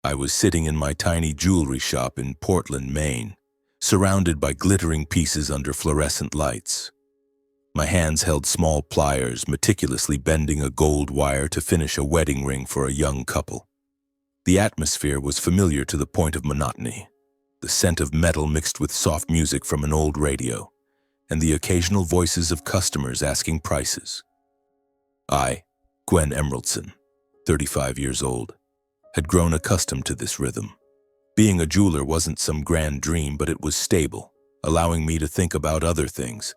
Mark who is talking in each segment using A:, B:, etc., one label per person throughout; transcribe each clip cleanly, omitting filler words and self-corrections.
A: I was sitting in my tiny jewelry shop in Portland, Maine, surrounded by glittering pieces under fluorescent lights. My hands held small pliers, meticulously bending a gold wire to finish a wedding ring for a young couple. The atmosphere was familiar to the point of monotony, the scent of metal mixed with soft music from an old radio, and the occasional voices of customers asking prices. I, Gwen Emeraldson, 35 years old, had grown accustomed to this rhythm. Being a jeweler wasn't some grand dream, but it was stable, allowing me to think about other things,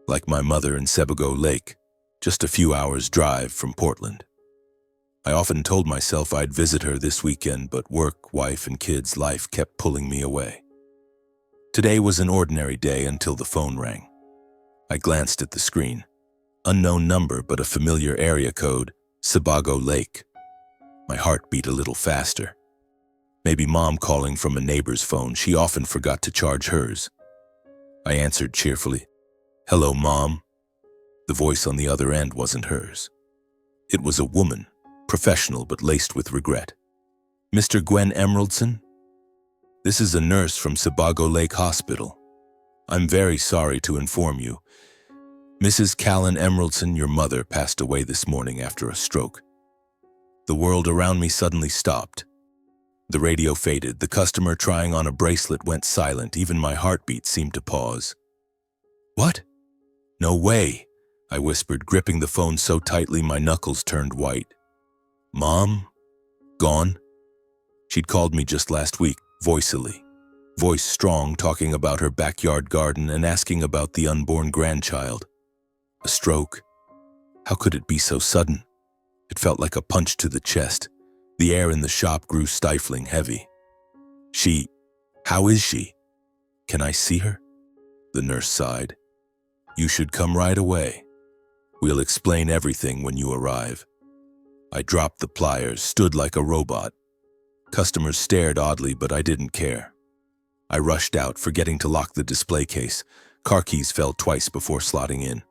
A: like my mother in Sebago Lake, just a few hours' drive from Portland. I often told myself I'd visit her this weekend, but work, wife, and kids' life kept pulling me away. Today was an ordinary day until the phone rang. I glanced at the screen. Unknown number, but a familiar area code, Sebago Lake. My heart beat a little faster. Maybe Mom calling from a neighbor's phone. She often forgot to charge hers. I answered cheerfully, "Hello, Mom." The voice on the other end wasn't hers. It was a woman, professional but laced with regret. "Mr. Gwen Emeraldson? This is a nurse from Sebago Lake Hospital. I'm very sorry to inform you. Mrs. Callan Emeraldson, your mother, passed away this morning after a stroke." The world around me suddenly stopped. The radio faded. The customer trying on a bracelet went silent. Even my heartbeat seemed to pause. "What? No way," I whispered, gripping the phone so tightly my knuckles turned white. "Mom? Gone?" She'd called me just last week, voice strong, talking about her backyard garden and asking about the unborn grandchild. A stroke? How could it be so sudden? It felt like a punch to the chest. The air in the shop grew stifling heavy. How is she? Can I see her?" The nurse sighed. "You should come right away. We'll explain everything when you arrive." I dropped the pliers, stood like a robot. Customers stared oddly, but I didn't care. I rushed out, forgetting to lock the display case. Car keys fell twice before slotting in.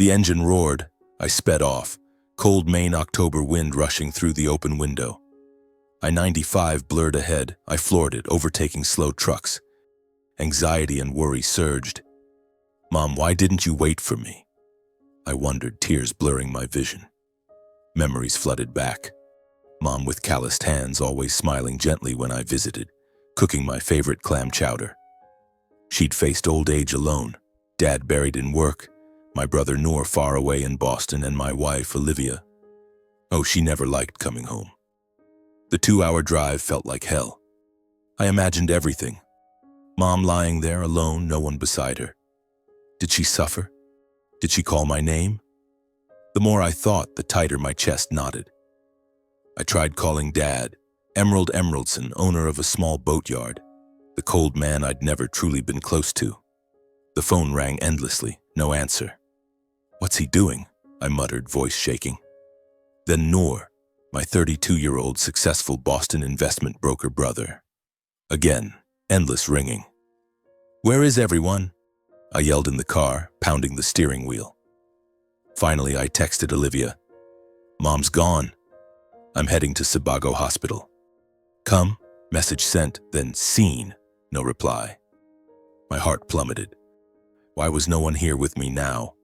A: The engine roared. I sped off, cold Maine October wind rushing through the open window. I-95 blurred ahead. I floored it, overtaking slow trucks. Anxiety and worry surged. "Mom, why didn't you wait for me?" I wondered, tears blurring my vision. Memories flooded back. Mom with calloused hands, always smiling gently when I visited, cooking my favorite clam chowder. She'd faced old age alone, Dad buried in work, my brother Noor far away in Boston, and my wife, Olivia. Oh, she never liked coming home. The 2-hour drive felt like hell. I imagined everything. Mom lying there alone, no one beside her. Did she suffer? Did she call my name? The more I thought, the tighter my chest knotted. I tried calling Dad, Emerald Emeraldson, owner of a small boatyard, the cold man I'd never truly been close to. The phone rang endlessly, no answer. "What's he doing?" I muttered, voice shaking. Then Noor, my 32-year-old successful Boston investment broker brother. Again, endless ringing. "Where is everyone?" I yelled in the car, pounding the steering wheel. Finally, I texted Olivia. "Mom's gone. I'm heading to Sebago Hospital." "Come," message sent, then seen, no reply. My heart plummeted. Why was no one here with me now?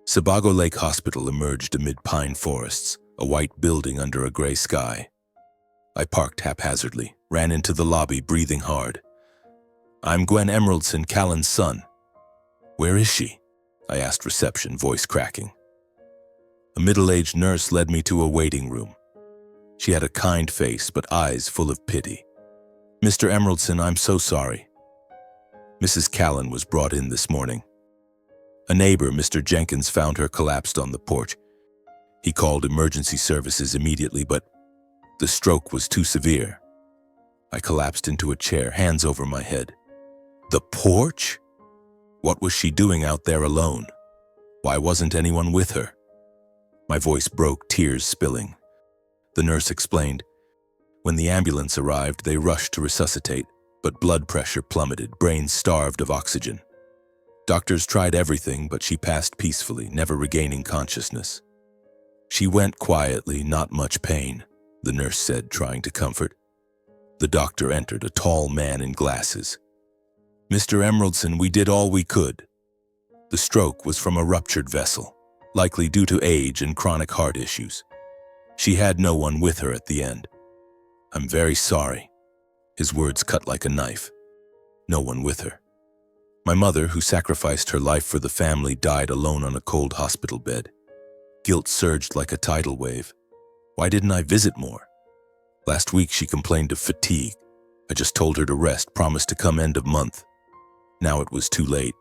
A: Sebago Lake Hospital emerged amid pine forests, a white building under a gray sky. I parked haphazardly, ran into the lobby, breathing hard. "I'm Gwen Emeraldson, Callan's son." "Where is she?" I asked reception, voice cracking. A middle-aged nurse led me to a waiting room. She had a kind face, but eyes full of pity. "Mr. Emeraldson, I'm so sorry." Mrs. Callan was brought in this morning. A neighbor, Mr. Jenkins, found her collapsed on the porch. He called emergency services immediately, but the stroke was too severe. I collapsed into a chair, hands over my head. The porch? What was she doing out there alone? Why wasn't anyone with her? My voice broke, tears spilling. The nurse explained. When the ambulance arrived, they rushed to resuscitate, but blood pressure plummeted, brain starved of oxygen. Doctors tried everything, but she passed peacefully, never regaining consciousness. She went quietly, not much pain. the nurse said, trying to comfort. The doctor entered, a tall man in glasses. "Mr. Emeraldson, we did all we could." The stroke was from a ruptured vessel, likely due to age and chronic heart issues. She had no one with her at the end. "I'm very sorry." His words cut like a knife. No one with her. My mother, who sacrificed her life for the family, died alone on a cold hospital bed. Guilt surged like a tidal wave. Why didn't I visit more? Last week she complained of fatigue. I just told her to rest, promised to come end of month. Now it was too late.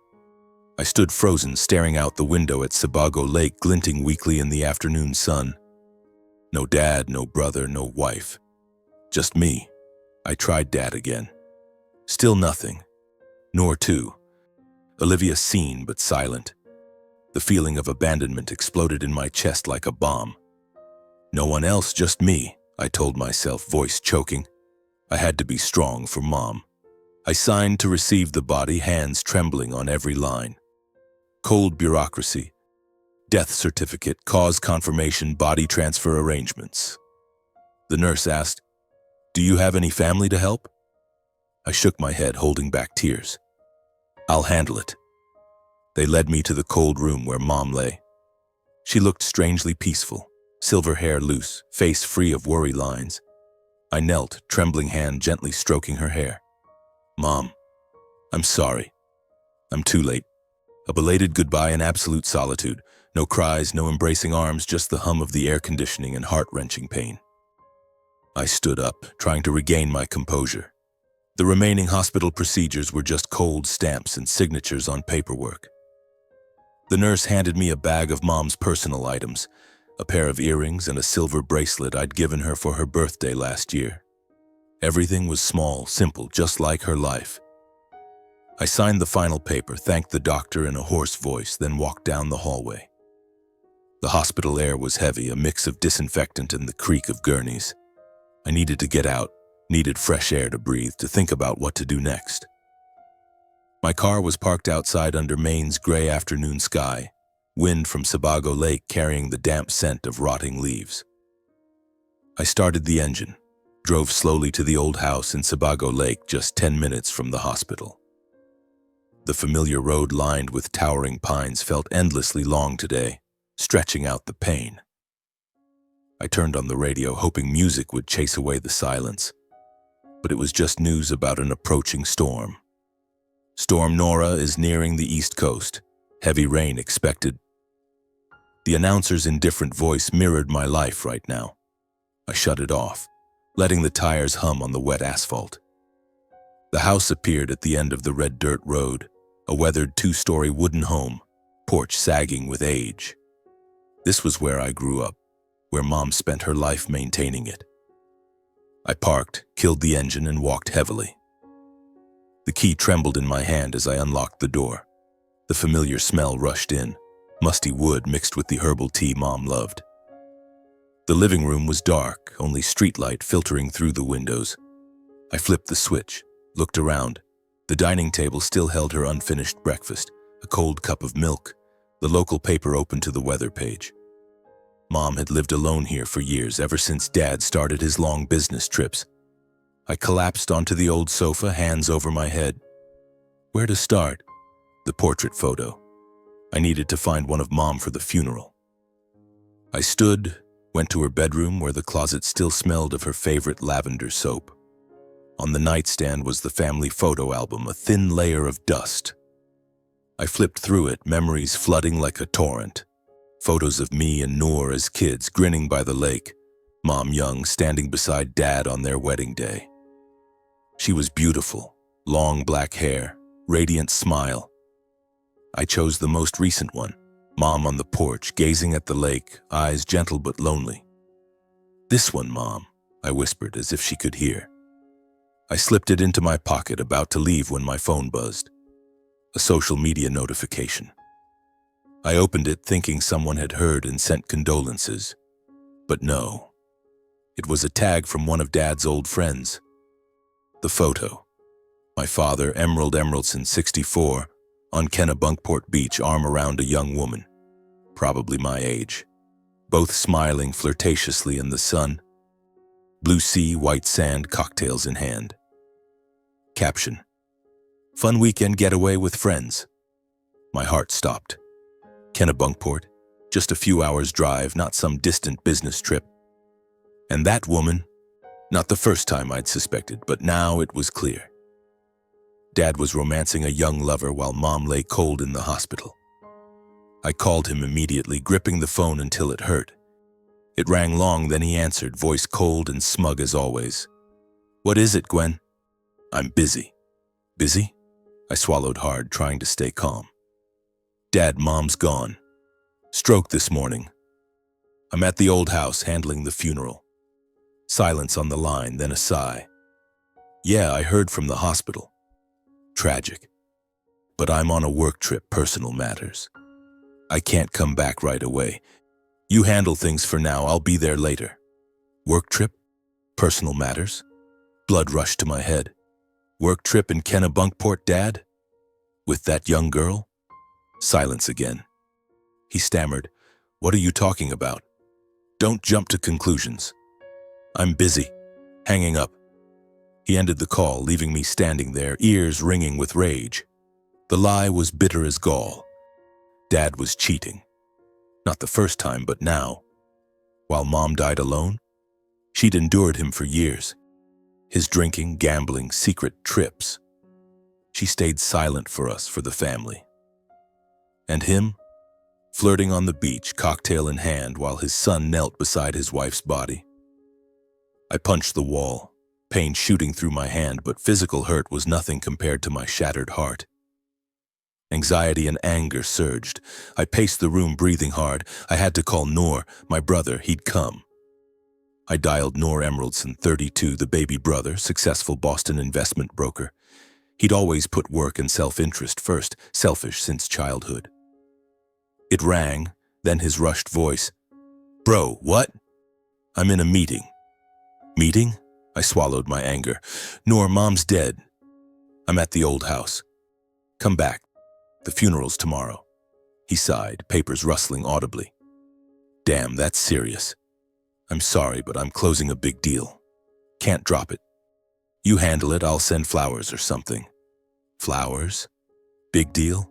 A: I stood frozen, staring out the window at Sebago Lake glinting weakly in the afternoon sun. No dad, no brother, no wife. Just me. I tried Dad again. Still nothing. Nor too. Olivia seen but silent. The feeling of abandonment exploded in my chest like a bomb. No one else, just me, I told myself, voice choking. I had to be strong for Mom. I signed to receive the body, hands trembling on every line. Cold bureaucracy. Death certificate, cause confirmation, body transfer arrangements. The nurse asked, "Do you have any family to help?" I shook my head, holding back tears. "I'll handle it." They led me to the cold room where Mom lay. She looked strangely peaceful, silver hair loose, face free of worry lines. I knelt, trembling hand gently stroking her hair. "Mom, I'm sorry. I'm too late." A belated goodbye in absolute solitude. No cries, no embracing arms, just the hum of the air conditioning and heart-wrenching pain. I stood up, trying to regain my composure. The remaining hospital procedures were just cold stamps and signatures on paperwork. The nurse handed me a bag of Mom's personal items, a pair of earrings and a silver bracelet I'd given her for her birthday last year. Everything was small, simple, just like her life. I signed the final paper, thanked the doctor in a hoarse voice, then walked down the hallway. The hospital air was heavy, a mix of disinfectant and the creak of gurneys. I needed to get out, needed fresh air to breathe, to think about what to do next. My car was parked outside under Maine's gray afternoon sky, wind from Sebago Lake carrying the damp scent of rotting leaves. I started the engine, drove slowly to the old house in Sebago Lake, just 10 minutes from the hospital. The familiar road lined with towering pines felt endlessly long today, stretching out the pain. I turned on the radio, hoping music would chase away the silence. But it was just news about an approaching storm. Storm Nora is nearing the east coast. Heavy rain expected. The announcer's indifferent voice mirrored my life right now. I shut it off, letting the tires hum on the wet asphalt. The house appeared at the end of the red dirt road, a weathered 2-story wooden home, porch sagging with age. This was where I grew up, where Mom spent her life maintaining it. I parked, killed the engine, and walked heavily. The key trembled in my hand as I unlocked the door. The familiar smell rushed in, musty wood mixed with the herbal tea Mom loved. The living room was dark, only streetlight filtering through the windows. I flipped the switch, looked around. The dining table still held her unfinished breakfast, a cold cup of milk, the local paper open to the weather page. Mom had lived alone here for years, ever since Dad started his long business trips. I collapsed onto the old sofa, hands over my head. Where to start? The portrait photo. I needed to find one of Mom for the funeral. I stood, went to her bedroom where the closet still smelled of her favorite lavender soap. On the nightstand was the family photo album, a thin layer of dust. I flipped through it, memories flooding like a torrent. Photos of me and Noor as kids, grinning by the lake. Mom young, standing beside Dad on their wedding day. She was beautiful, long black hair, radiant smile. I chose the most recent one, Mom on the porch, gazing at the lake, eyes gentle but lonely. "This one, Mom," I whispered as if she could hear. I slipped it into my pocket, about to leave when my phone buzzed. A social media notification. I opened it thinking someone had heard and sent condolences. But no. It was a tag from one of Dad's old friends. The photo. My father, Emerald Emeraldson, 64, on Kennebunkport Beach, arm around a young woman, probably my age, both smiling flirtatiously in the sun. Blue sea, white sand, cocktails in hand. Caption: fun weekend getaway with friends. My heart stopped. Kennebunkport, just a few hours drive, not some distant business trip. And that woman, not the first time I'd suspected, but now it was clear. Dad was romancing a young lover while Mom lay cold in the hospital. I called him immediately, gripping the phone until it hurt. It rang long, then he answered, voice cold and smug as always. "What is it, Gwen?" "I'm busy." "Busy?" I swallowed hard, trying to stay calm. "Dad, Mom's gone. Stroke this morning. I'm at the old house handling the funeral." Silence on the line, then a sigh. "Yeah, I heard from the hospital. Tragic. But I'm on a work trip, personal matters. I can't come back right away. You handle things for now, I'll be there later." Work trip? Personal matters? Blood rushed to my head. Work trip in Kennebunkport, Dad? With that young girl? Silence again. He stammered, "What are you talking about? Don't jump to conclusions." "I'm busy." Hanging up. He ended the call, leaving me standing there, ears ringing with rage. The lie was bitter as gall. Dad was cheating. Not the first time, but now. While Mom died alone, she'd endured him for years. His drinking, gambling, secret trips. She stayed silent for us, for the family. And him? Flirting on the beach, cocktail in hand, while his son knelt beside his wife's body. I punched the wall, pain shooting through my hand, but physical hurt was nothing compared to my shattered heart. Anxiety and anger surged. I paced the room, breathing hard. I had to call Noor, my brother. He'd come. I dialed Noor Emeraldson, 32, the baby brother, successful Boston investment broker. He'd always put work and self-interest first, selfish since childhood. It rang, then his rushed voice. "Bro, what?" "I'm in a meeting." "Meeting?" I swallowed my anger. "Noor, Mom's dead. I'm at the old house. Come back. The funeral's tomorrow." He sighed, papers rustling audibly. "Damn, that's serious. I'm sorry, but I'm closing a big deal. Can't drop it. You handle it, I'll send flowers or something." "Flowers? Big deal?"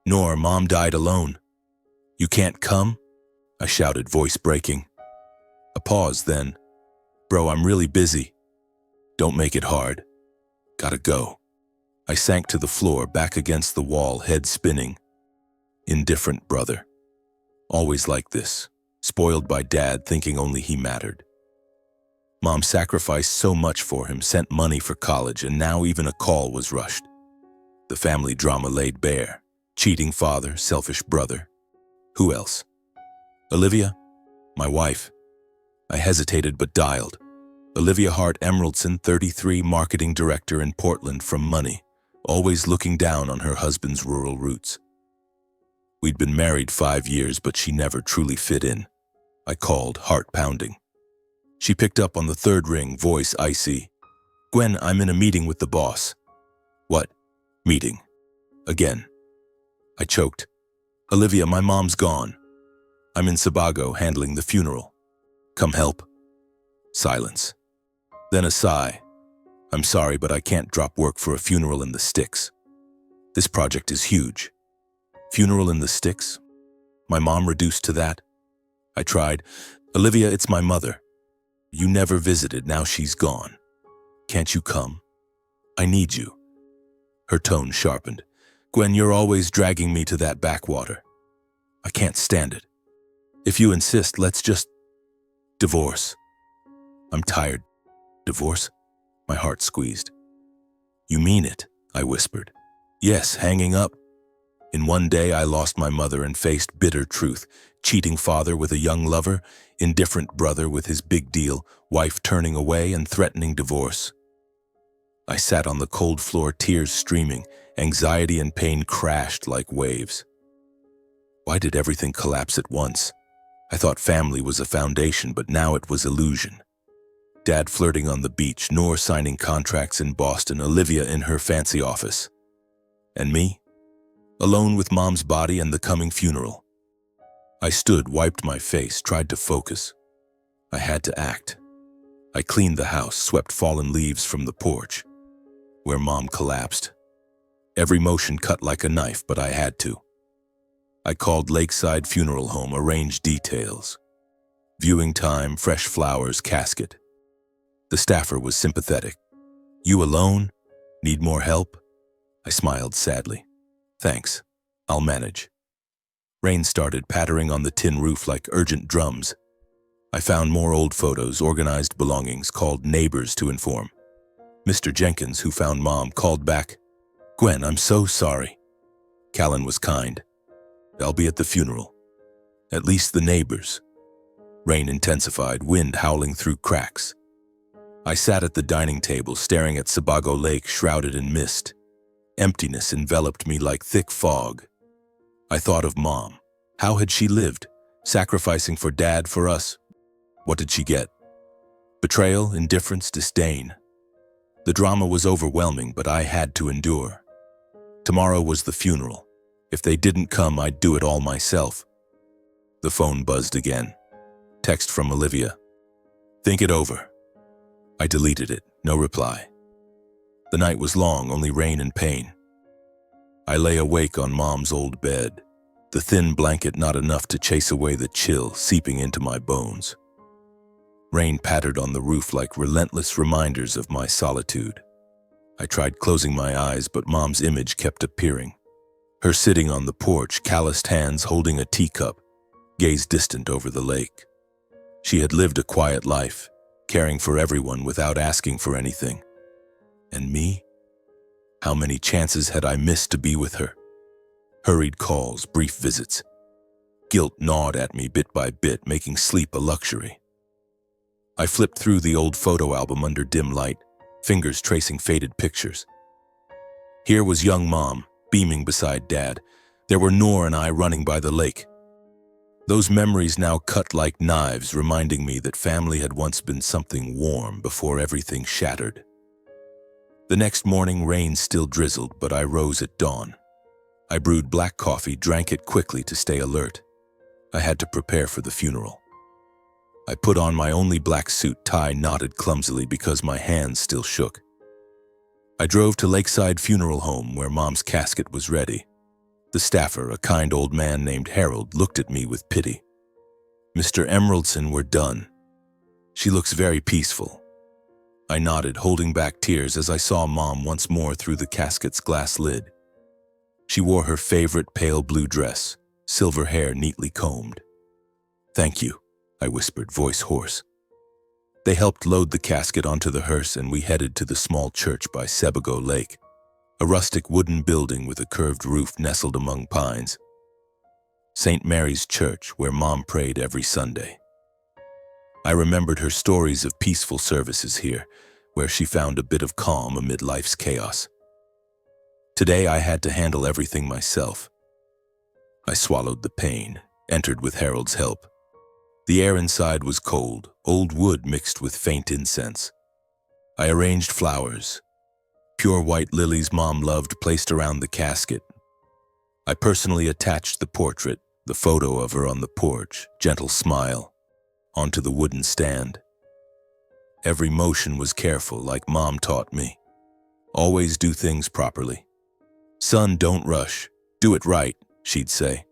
A: "Noor, Mom died alone. You can't come?" I shouted, voice breaking. A pause, then. "Bro, I'm really busy. Don't make it hard. Gotta go." I sank to the floor, back against the wall, head spinning. Indifferent brother. Always like this. Spoiled by Dad, thinking only he mattered. Mom sacrificed so much for him, sent money for college, and now even a call was rushed. The family drama laid bare. Cheating father, selfish brother. Who else? Olivia? My wife. I hesitated but dialed. Olivia Hart Emeraldson, 33, marketing director in Portland, from money, always looking down on her husband's rural roots. We'd been married 5 years, but she never truly fit in. I called, heart pounding. She picked up on the third ring, voice icy. "Gwen, I'm in a meeting with the boss." "What? Meeting?" Again. I choked. "Olivia, my mom's gone. I'm in Sebago handling the funeral. Come help." Silence. Then a sigh. "I'm sorry, but I can't drop work for a funeral in the sticks. This project is huge." Funeral in the sticks? My mom reduced to that? I tried. "Olivia, it's my mother. You never visited, now she's gone. Can't you come? I need you." Her tone sharpened. "Gwen, you're always dragging me to that backwater. I can't stand it. If you insist, let's just divorce. I'm tired." "Divorce?" My heart squeezed. "You mean it?" I whispered. "Yes, hanging up." In one day, I lost my mother and faced bitter truth. Cheating father with a young lover, indifferent brother with his big deal, wife turning away and threatening divorce. I sat on the cold floor, tears streaming. Anxiety and pain crashed like waves. Why did everything collapse at once? I thought family was a foundation, but now it was illusion. Dad flirting on the beach, Noor signing contracts in Boston, Olivia in her fancy office. And me? Alone with Mom's body and the coming funeral. I stood, wiped my face, tried to focus. I had to act. I cleaned the house, swept fallen leaves from the porch, where Mom collapsed. Every motion cut like a knife, but I had to. I called Lakeside Funeral Home, arranged details. Viewing time, fresh flowers, casket. The staffer was sympathetic. "You alone? Need more help?" I smiled sadly. "Thanks. I'll manage." Rain started pattering on the tin roof like urgent drums. I found more old photos, organized belongings, called neighbors to inform. Mr. Jenkins, who found Mom, called back, "Gwen, I'm so sorry." Callan was kind. "I'll be at the funeral. At least the neighbors." Rain intensified, wind howling through cracks. I sat at the dining table, staring at Sebago Lake shrouded in mist. Emptiness enveloped me like thick fog. I thought of Mom. How had she lived? Sacrificing for Dad, for us? What did she get? Betrayal, indifference, disdain. The drama was overwhelming, but I had to endure. Tomorrow was the funeral. If they didn't come, I'd do it all myself. The phone buzzed again. Text from Olivia. "Think it over." I deleted it. No reply. The night was long, only rain and pain. I lay awake on Mom's old bed, the thin blanket not enough to chase away the chill seeping into my bones. Rain pattered on the roof like relentless reminders of my solitude. I tried closing my eyes, but Mom's image kept appearing. Her sitting on the porch, calloused hands holding a teacup, gazed distant over the lake. She had lived a quiet life, caring for everyone without asking for anything. And me? How many chances had I missed to be with her? Hurried calls, brief visits. Guilt gnawed at me bit by bit, making sleep a luxury. I flipped through the old photo album under dim light, fingers tracing faded pictures. Here was young Mom, beaming beside Dad. There were Noor and I running by the lake. Those memories now cut like knives, reminding me that family had once been something warm before everything shattered. The next morning, rain still drizzled, but I rose at dawn. I brewed black coffee, drank it quickly to stay alert. I had to prepare for the funeral. I put on my only black suit, tie knotted clumsily because my hands still shook. I drove to Lakeside Funeral Home, where Mom's casket was ready. The staffer, a kind old man named Harold, looked at me with pity. "Mr. Emeraldson, we're done. She looks very peaceful." I nodded, holding back tears as I saw Mom once more through the casket's glass lid. She wore her favorite pale blue dress, silver hair neatly combed. "Thank you," I whispered, voice hoarse. They helped load the casket onto the hearse, and we headed to the small church by Sebago Lake, a rustic wooden building with a curved roof nestled among pines. St. Mary's Church, where Mom prayed every Sunday. I remembered her stories of peaceful services here, where she found a bit of calm amid life's chaos. Today I had to handle everything myself. I swallowed the pain, entered with Harold's help. The air inside was cold, old wood mixed with faint incense. I arranged flowers, pure white lilies Mom loved, placed around the casket. I personally attached the portrait, the photo of her on the porch, gentle smile, onto the wooden stand. Every motion was careful, like Mom taught me. Always do things properly. "Son, don't rush. Do it right," she'd say.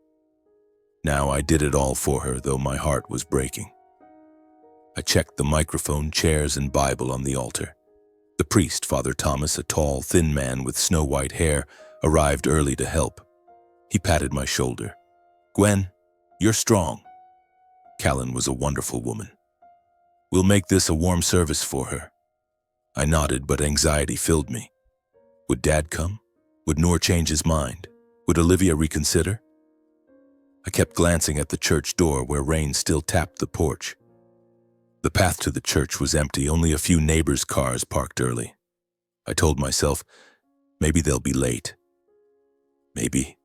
A: Now I did it all for her, though my heart was breaking. I checked the microphone, chairs, and Bible on the altar. The priest, Father Thomas, a tall, thin man with snow-white hair, arrived early to help. He patted my shoulder. "Gwen, you're strong." Callan was a wonderful woman. "We'll make this a warm service for her." I nodded, but anxiety filled me. Would Dad come? Would Noor change his mind? Would Olivia reconsider? I kept glancing at the church door where rain still tapped the porch. The path to the church was empty, only a few neighbors' cars parked early. I told myself, maybe they'll be late. Maybe.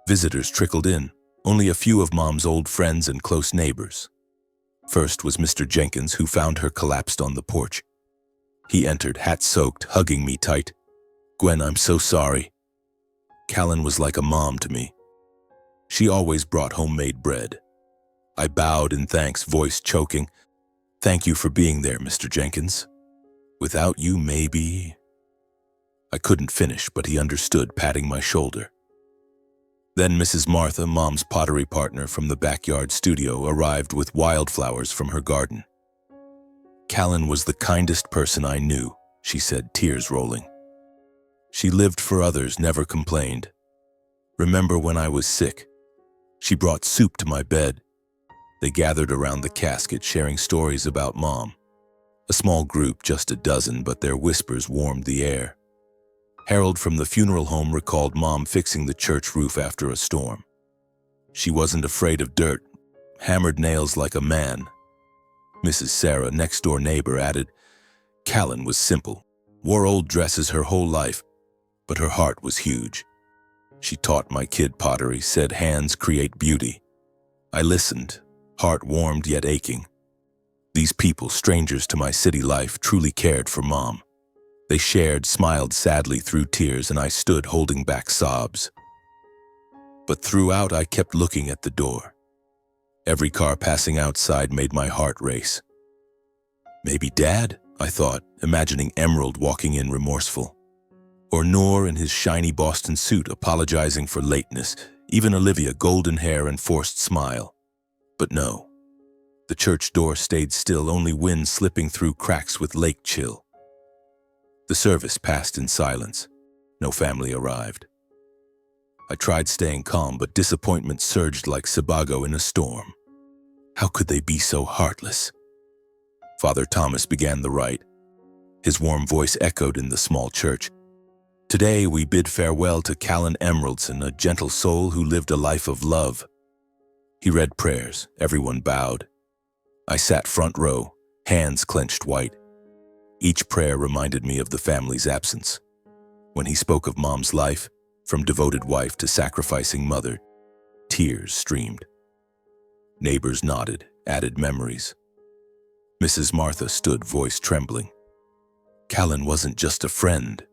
A: Visitors trickled in, only a few of Mom's old friends and close neighbors. First was Mr. Jenkins, who found her collapsed on the porch. He entered, hat soaked, hugging me tight. "Gwen, I'm so sorry." Callan was like a mom to me. She always brought homemade bread. I bowed in thanks, voice choking. Thank you for being there, Mr. Jenkins. Without you, maybe... I couldn't finish, but he understood, patting my shoulder. Then Mrs. Martha, Mom's pottery partner from the backyard studio, arrived with wildflowers from her garden. Callan was the kindest person I knew, she said, tears rolling. She lived for others, never complained. Remember when I was sick? She brought soup to my bed. They gathered around the casket, sharing stories about Mom. A small group, just a dozen, but their whispers warmed the air. Harold from the funeral home recalled Mom fixing the church roof after a storm. She wasn't afraid of dirt, hammered nails like a man. Mrs. Sarah, next-door neighbor, added, Callan was simple, wore old dresses her whole life, but her heart was huge. She taught my kid pottery, said hands create beauty. I listened, heart warmed yet aching. These people, strangers to my city life, truly cared for Mom. They shared, smiled sadly through tears, and I stood holding back sobs. But throughout, I kept looking at the door. Every car passing outside made my heart race. Maybe Dad, I thought, imagining Emerald walking in remorseful. Or Noor in his shiny Boston suit apologizing for lateness, even Olivia, golden hair and forced smile. But no. The church door stayed still, only wind slipping through cracks with lake chill. The service passed in silence. No family arrived. I tried staying calm, but disappointment surged like Sebago in a storm. How could they be so heartless? Father Thomas began the rite. His warm voice echoed in the small church. Today we bid farewell to Callan Emeraldson, a gentle soul who lived a life of love. He read prayers. Everyone bowed. I sat front row, hands clenched white. Each prayer reminded me of the family's absence. When he spoke of Mom's life, from devoted wife to sacrificing mother, tears streamed. Neighbors nodded, added memories. Mrs. Martha stood, voice trembling. Callan wasn't just a friend.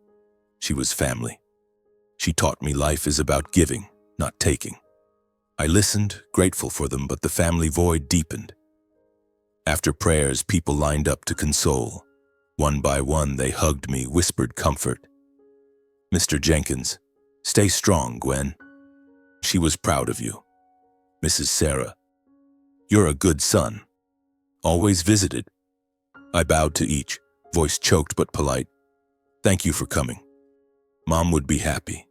A: She was family. She taught me life is about giving, not taking. I listened, grateful for them, but the family void deepened. After prayers, people lined up to console. One by one, they hugged me, whispered comfort. Mr. Jenkins, stay strong, Gwen. She was proud of you. Mrs. Sarah, you're a good son. Always visited. I bowed to each, voice choked but polite. Thank you for coming. Mom would be happy.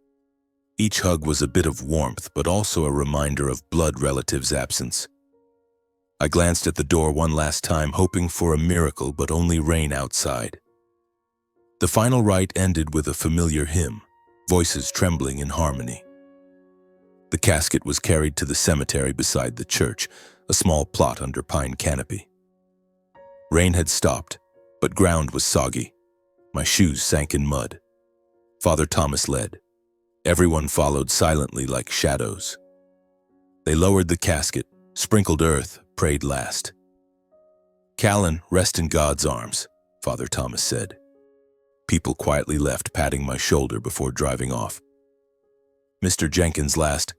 A: Each hug was a bit of warmth, but also a reminder of blood relatives' absence. I glanced at the door one last time, hoping for a miracle, but only rain outside. The final rite ended with a familiar hymn, voices trembling in harmony. The casket was carried to the cemetery beside the church, a small plot under pine canopy. Rain had stopped, but ground was soggy. My shoes sank in mud. Father Thomas led. Everyone followed silently like shadows. They lowered the casket, sprinkled earth, prayed last. Callan, rest in God's arms, Father Thomas said. People quietly left, patting my shoulder before driving off. Mr. Jenkins last,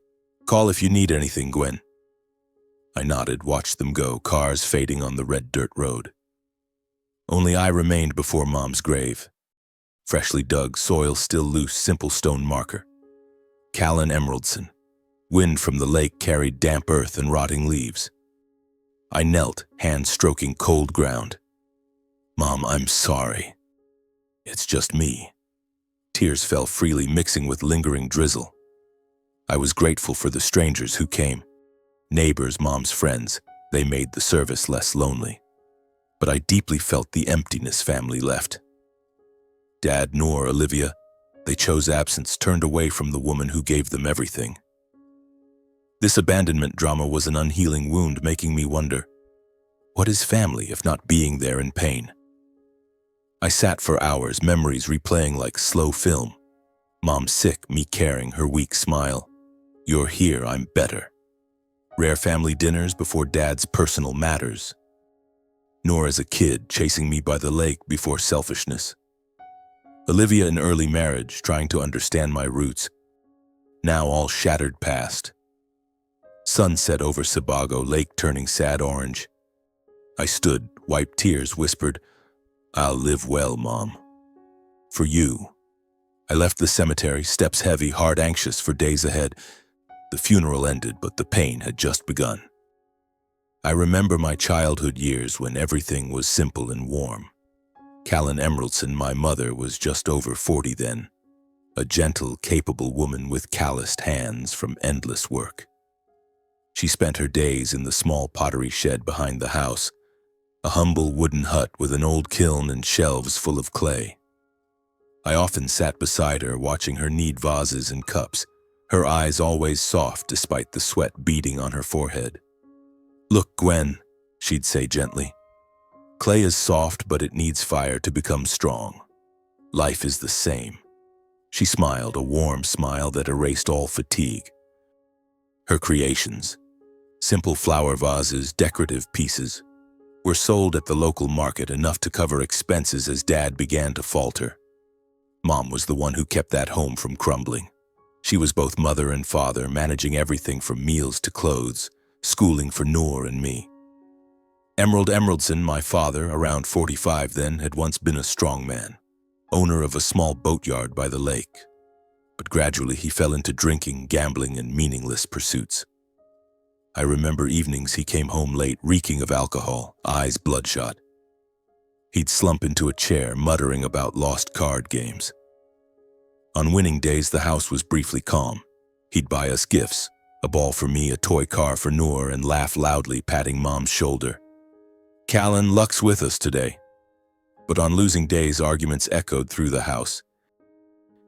A: call if you need anything, Gwen. I nodded, watched them go, cars fading on the red dirt road. Only I remained before Mom's grave. Freshly dug, soil still loose, simple stone marker. Callan Emeraldson. Wind from the lake carried damp earth and rotting leaves. I knelt, hands stroking cold ground. Mom, I'm sorry. It's just me. Tears fell freely, mixing with lingering drizzle. I was grateful for the strangers who came. Neighbors, Mom's friends. They made the service less lonely. But I deeply felt the emptiness family left. Dad, Noor, Olivia, they chose absence, turned away from the woman who gave them everything. This abandonment drama was an unhealing wound, making me wonder, what is family if not being there in pain? I sat for hours, memories replaying like slow film. Mom sick, me caring, her weak smile. You're here, I'm better. Rare family dinners before Dad's personal matters. Noor as a kid, chasing me by the lake before selfishness. Olivia in early marriage, trying to understand my roots. Now all shattered past. Sunset over Sebago, lake turning sad orange. I stood, wiped tears, whispered, "I'll live well, Mom. For you." I left the cemetery, steps heavy, heart anxious for days ahead. The funeral ended, but the pain had just begun. I remember my childhood years when everything was simple and warm. Callan Emeraldson, my mother, was just over 40 then, a gentle, capable woman with calloused hands from endless work. She spent her days in the small pottery shed behind the house, a humble wooden hut with an old kiln and shelves full of clay. I often sat beside her, watching her knead vases and cups, her eyes always soft despite the sweat beading on her forehead. "Look, Gwen," she'd say gently. "Clay is soft, but it needs fire to become strong. Life is the same." She smiled, a warm smile that erased all fatigue. Her creations, simple flower vases, decorative pieces, were sold at the local market, enough to cover expenses as Dad began to falter. Mom was the one who kept that home from crumbling. She was both mother and father, managing everything from meals to clothes, schooling for Noor and me. Emerald Emeraldson, my father, around 45 then, had once been a strong man, owner of a small boatyard by the lake. But gradually he fell into drinking, gambling, and meaningless pursuits. I remember evenings he came home late, reeking of alcohol, eyes bloodshot. He'd slump into a chair, muttering about lost card games. On winning days, the house was briefly calm. He'd buy us gifts, a ball for me, a toy car for Noor, and laugh loudly, patting Mom's shoulder. "Callan, luck's with us today." But on losing days, arguments echoed through the house.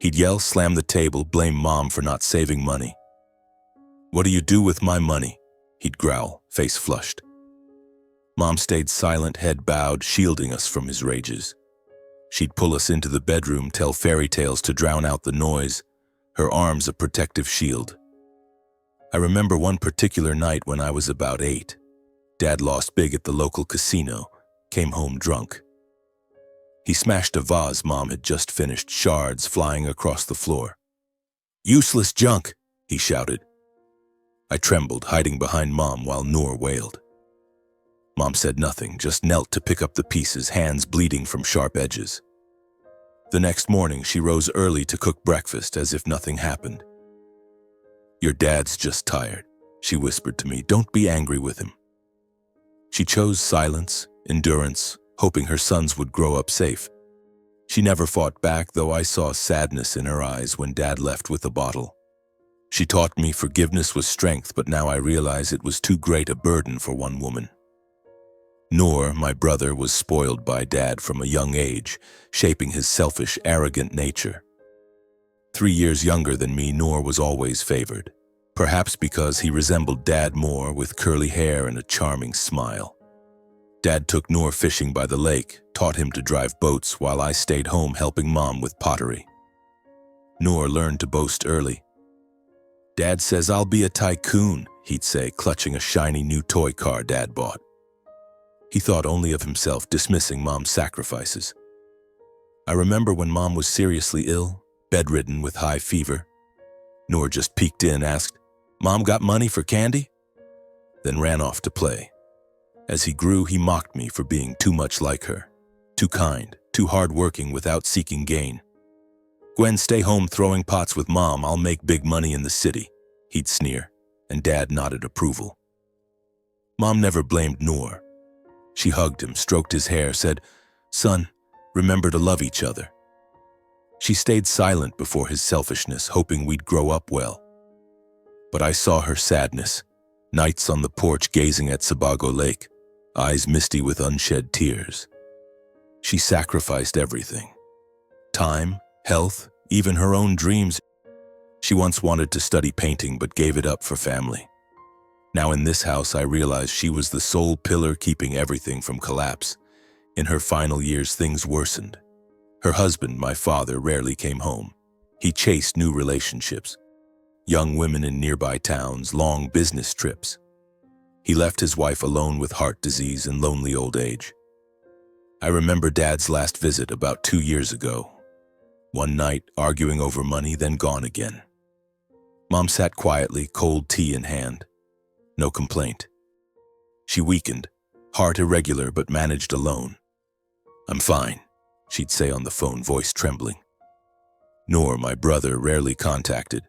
A: He'd yell, slam the table, blame Mom for not saving money. "What do you do with my money?" he'd growl, face flushed. Mom stayed silent, head bowed, shielding us from his rages. She'd pull us into the bedroom, tell fairy tales to drown out the noise, her arms a protective shield. I remember one particular night when I was about 8. Dad lost big at the local casino, came home drunk. He smashed a vase Mom had just finished, shards flying across the floor. "Useless junk," he shouted. I trembled, hiding behind Mom while Noor wailed. Mom said nothing, just knelt to pick up the pieces, hands bleeding from sharp edges. The next morning, she rose early to cook breakfast as if nothing happened. "Your dad's just tired," she whispered to me. "Don't be angry with him." She chose silence, endurance, hoping her sons would grow up safe. She never fought back, though I saw sadness in her eyes when Dad left with the bottle. She taught me forgiveness was strength, but now I realize it was too great a burden for one woman. Noor, my brother, was spoiled by Dad from a young age, shaping his selfish, arrogant nature. 3 years younger than me, Noor was always favored, perhaps because he resembled Dad more, with curly hair and a charming smile. Dad took Noor fishing by the lake, taught him to drive boats while I stayed home helping Mom with pottery. Noor learned to boast early. "Dad says I'll be a tycoon," he'd say, clutching a shiny new toy car Dad bought. He thought only of himself, dismissing Mom's sacrifices. I remember when Mom was seriously ill, bedridden with high fever. Noor just peeked in, asked, "Mom got money for candy?" Then ran off to play. As he grew, he mocked me for being too much like her, too kind, too hard-working without seeking gain. "Gwen, stay home throwing pots with Mom. I'll make big money in the city," he'd sneer, and Dad nodded approval. Mom never blamed Noor. She hugged him, stroked his hair, said, "Son, remember to love each other." She stayed silent before his selfishness, hoping we'd grow up well. But I saw her sadness, nights on the porch gazing at Sebago Lake, eyes misty with unshed tears. She sacrificed everything. Time, health, even her own dreams. She once wanted to study painting but gave it up for family. Now in this house, I realized she was the sole pillar keeping everything from collapse. In her final years, things worsened. Her husband, my father, rarely came home. He chased new relationships, young women in nearby towns, long business trips. He left his wife alone with heart disease and lonely old age. I remember Dad's last visit about 2 years ago. One night, arguing over money, then gone again. Mom sat quietly, cold tea in hand. No complaint. She weakened, Heart irregular but managed alone. I'm fine, she'd say on the phone, voice trembling. Noor, my brother, rarely contacted.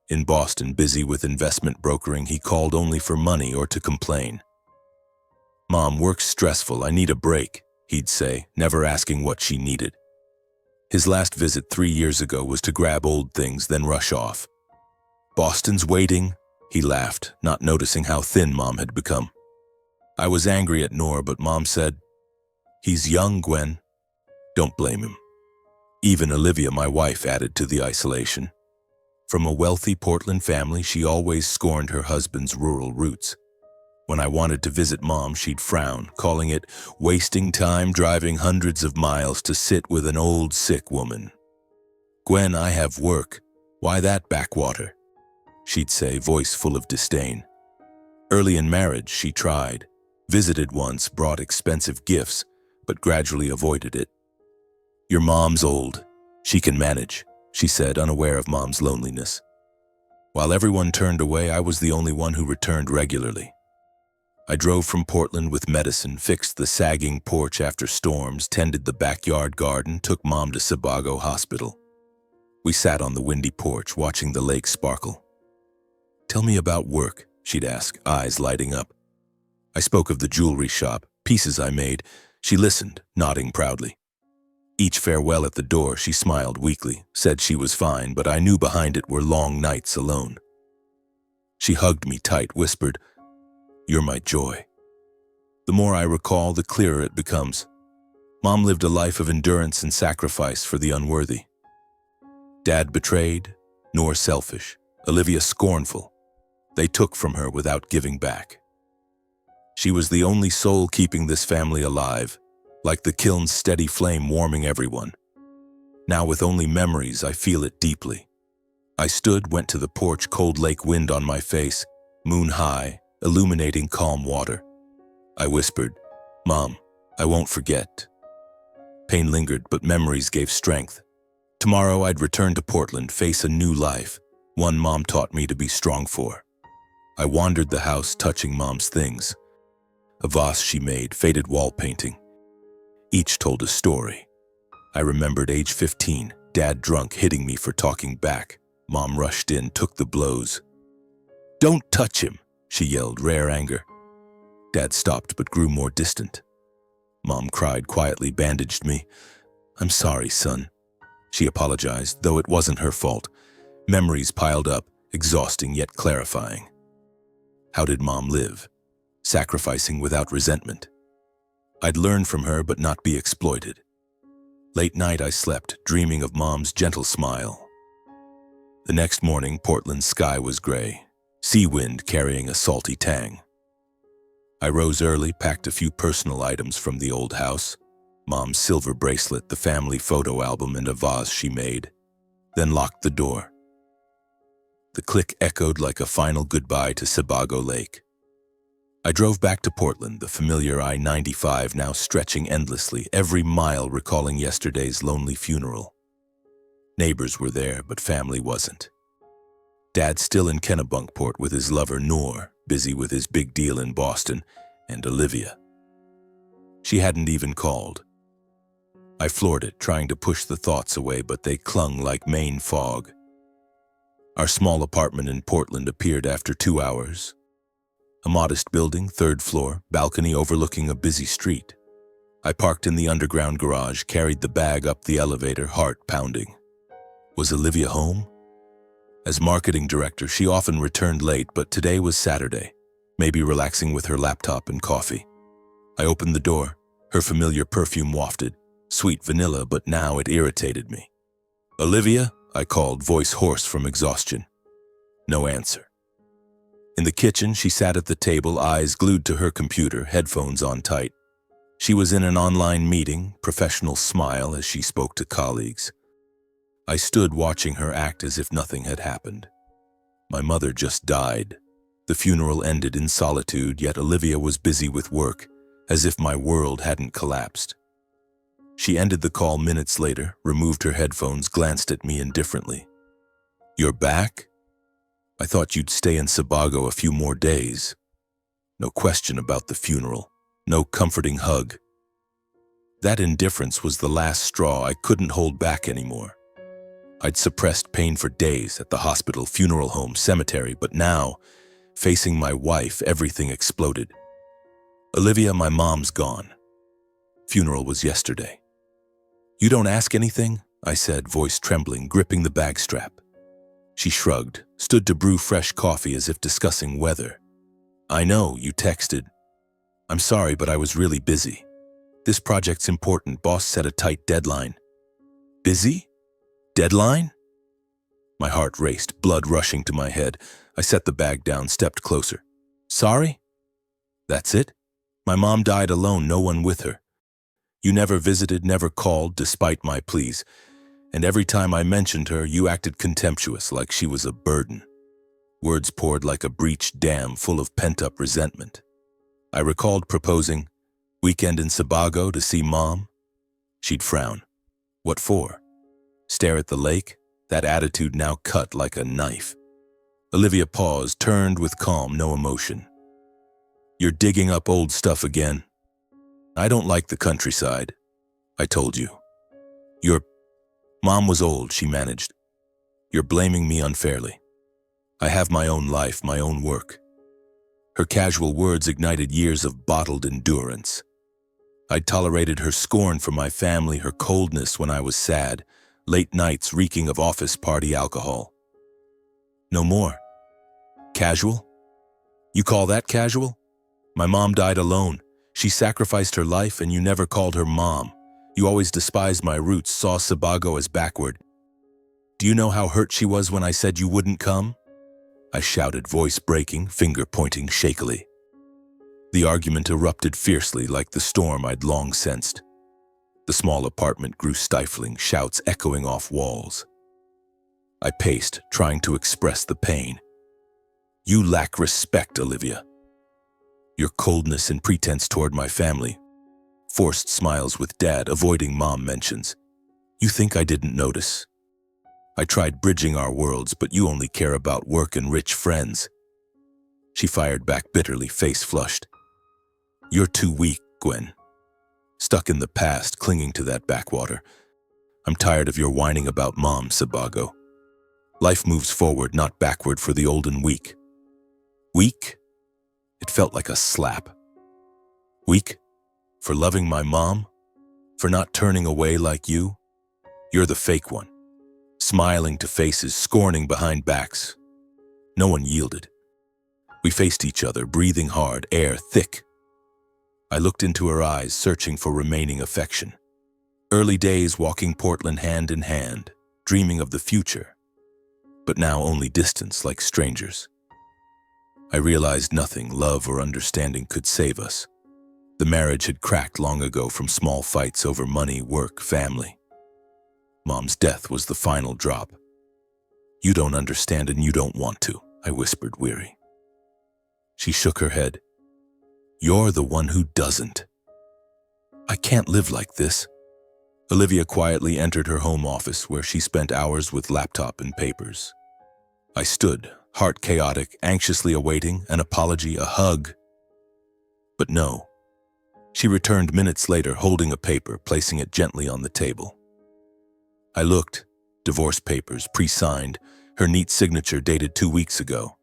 A: In Boston, busy with investment brokering, he called only for money or to complain. Mom, work's stressful, I need a break, he'd say, never asking what she needed. His last visit 3 years ago was to grab old things, then rush off. Boston's waiting, he laughed, not noticing how thin Mom had become. I was angry at Noor, but Mom said, "He's young, Gwen. Don't blame him." Even Olivia, my wife, added to the isolation. From a wealthy Portland family, she always scorned her husband's rural roots. When I wanted to visit Mom, she'd frown, calling it wasting time driving hundreds of miles to sit with an old, sick woman. "Gwen, I have work. Why that backwater?" she'd say, voice full of disdain. Early in marriage, she tried. Visited once, brought expensive gifts, but gradually avoided it. "Your mom's old. She can manage," she said, unaware of Mom's loneliness. While everyone turned away, I was the only one who returned regularly. I drove from Portland with medicine, fixed the sagging porch after storms, tended the backyard garden, took Mom to Sebago Hospital. We sat on the windy porch, watching the lake sparkle. "Tell me about work," she'd ask, eyes lighting up. I spoke of the jewelry shop, pieces I made. She listened, nodding proudly. Each farewell at the door, she smiled weakly, said she was fine, but I knew behind it were long nights alone. She hugged me tight, whispered, "You're my joy." The more I recall, the clearer it becomes. Mom lived a life of endurance and sacrifice for the unworthy. Dad betrayed, Noor selfish, Olivia scornful. They took from her without giving back. She was the only soul keeping this family alive, like the kiln's steady flame warming everyone. Now with only memories, I feel it deeply. I stood, went to the porch, cold lake wind on my face, moon high, illuminating calm water. I whispered, "Mom, I won't forget." Pain lingered, but memories gave strength. Tomorrow I'd return to Portland, face a new life, one Mom taught me to be strong for. I wandered the house, touching Mom's things. A vase she made, faded wall painting. Each told a story. I remembered age 15, Dad drunk, hitting me for talking back. Mom rushed in, took the blows. "Don't touch him," she yelled, rare anger. Dad stopped but grew more distant. Mom cried quietly, bandaged me. "I'm sorry, son." She apologized, though it wasn't her fault. Memories piled up, exhausting yet clarifying. How did Mom live? Sacrificing without resentment. I'd learn from her but not be exploited. Late night I slept, dreaming of Mom's gentle smile. The next morning, Portland's sky was gray, sea wind carrying a salty tang. I rose early, packed a few personal items from the old house, Mom's silver bracelet, the family photo album, and a vase she made, then locked the door. The click echoed like a final goodbye to Sebago Lake. I drove back to Portland, the familiar I-95 now stretching endlessly, every mile recalling yesterday's lonely funeral. Neighbors were there, but family wasn't. Dad still in Kennebunkport with his lover Noor, busy with his big deal in Boston, and Olivia. She hadn't even called. I floored it, trying to push the thoughts away, but they clung like Maine fog. Our small apartment in Portland appeared after 2 hours. A modest building, 3rd floor, balcony overlooking a busy street. I parked in the underground garage, carried the bag up the elevator, heart pounding. Was Olivia home? As marketing director, she often returned late, but today was Saturday, maybe relaxing with her laptop and coffee. I opened the door, her familiar perfume wafted, sweet vanilla, but now it irritated me. "Olivia?" I called, voice hoarse from exhaustion. No answer. In the kitchen, she sat at the table, eyes glued to her computer, headphones on tight. She was in an online meeting, professional smile as she spoke to colleagues. I stood watching her act as if nothing had happened. My mother just died. The funeral ended in solitude, yet Olivia was busy with work, as if my world hadn't collapsed. She ended the call minutes later, removed her headphones, glanced at me indifferently. "You're back? I thought you'd stay in Sebago a few more days." No question about the funeral. No comforting hug. That indifference was the last straw. I couldn't hold back anymore. I'd suppressed pain for days at the hospital, funeral home, cemetery, but now, facing my wife, everything exploded. Olivia, my mom's gone. Funeral was yesterday. You don't ask anything? I said, voice trembling, gripping the bag strap. She shrugged, stood to brew fresh coffee as if discussing weather. I know, you texted. I'm sorry, but I was really busy. This project's important. Boss set a tight deadline. Busy? Deadline? My heart raced, blood rushing to my head. I set the bag down, stepped closer. Sorry? That's it? My mom died alone, no one with her. You never visited, never called, despite my pleas. And every time I mentioned her, you acted contemptuous, like she was a burden. Words poured like a breached dam full of pent-up resentment. I recalled proposing, weekend in Sebago to see Mom. She'd frown. What for? Stare at the lake? That attitude now cut like a knife. Olivia paused, turned with calm, no emotion. You're digging up old stuff again. I don't like the countryside. I told you. Your mom was old, she managed. You're blaming me unfairly. I have my own life, my own work. Her casual words ignited years of bottled endurance. I'd tolerated her scorn for my family, her coldness when I was sad, late nights reeking of office party alcohol. No more. Casual? You call that casual? My mom died alone. She sacrificed her life and you never called her mom. You always despised my roots, saw Sebago as backward. Do you know how hurt she was when I said you wouldn't come? I shouted, voice breaking, finger pointing shakily. The argument erupted fiercely like the storm I'd long sensed. The small apartment grew stifling, shouts echoing off walls. I paced, trying to express the pain. You lack respect, Olivia. Your coldness and pretense toward my family. Forced smiles with Dad, avoiding Mom mentions. You think I didn't notice? I tried bridging our worlds, but you only care about work and rich friends. She fired back bitterly, face flushed. You're too weak, Gwen. Stuck in the past, clinging to that backwater. I'm tired of your whining about Mom, Sebago. Life moves forward, not backward for the old and weak. Weak? It felt like a slap. Weak? For loving my mom? For not turning away like you? You're the fake one. Smiling to faces, scorning behind backs. No one yielded. We faced each other, breathing hard, air thick. I looked into her eyes, searching for remaining affection. Early days walking Portland hand in hand, dreaming of the future. But now only distance like strangers. I realized nothing, love or understanding, could save us. The marriage had cracked long ago from small fights over money, work, family. Mom's death was the final drop. You don't understand and you don't want to, I whispered, weary. She shook her head. You're the one who doesn't. I can't live like this. Olivia quietly entered her home office where she spent hours with laptop and papers. I stood, heart chaotic, anxiously awaiting an apology, a hug. But no. She returned minutes later, holding a paper, placing it gently on the table. I looked. Divorce papers, pre-signed, her neat signature dated 2 weeks ago.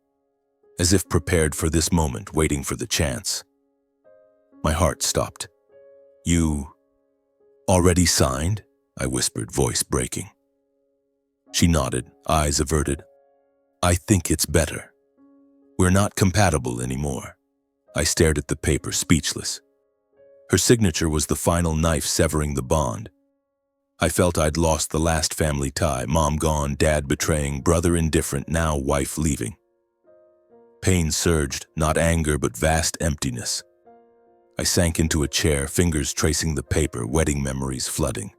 A: As if prepared for this moment, waiting for the chance. My heart stopped. You already signed? I whispered, voice breaking. She nodded, eyes averted. I think it's better. We're not compatible anymore. I stared at the paper, speechless. Her signature was the final knife severing the bond. I felt I'd lost the last family tie, mom gone, dad betraying, brother indifferent, now wife leaving. Pain surged, not anger but vast emptiness. I sank into a chair, fingers tracing the paper, wedding memories flooding.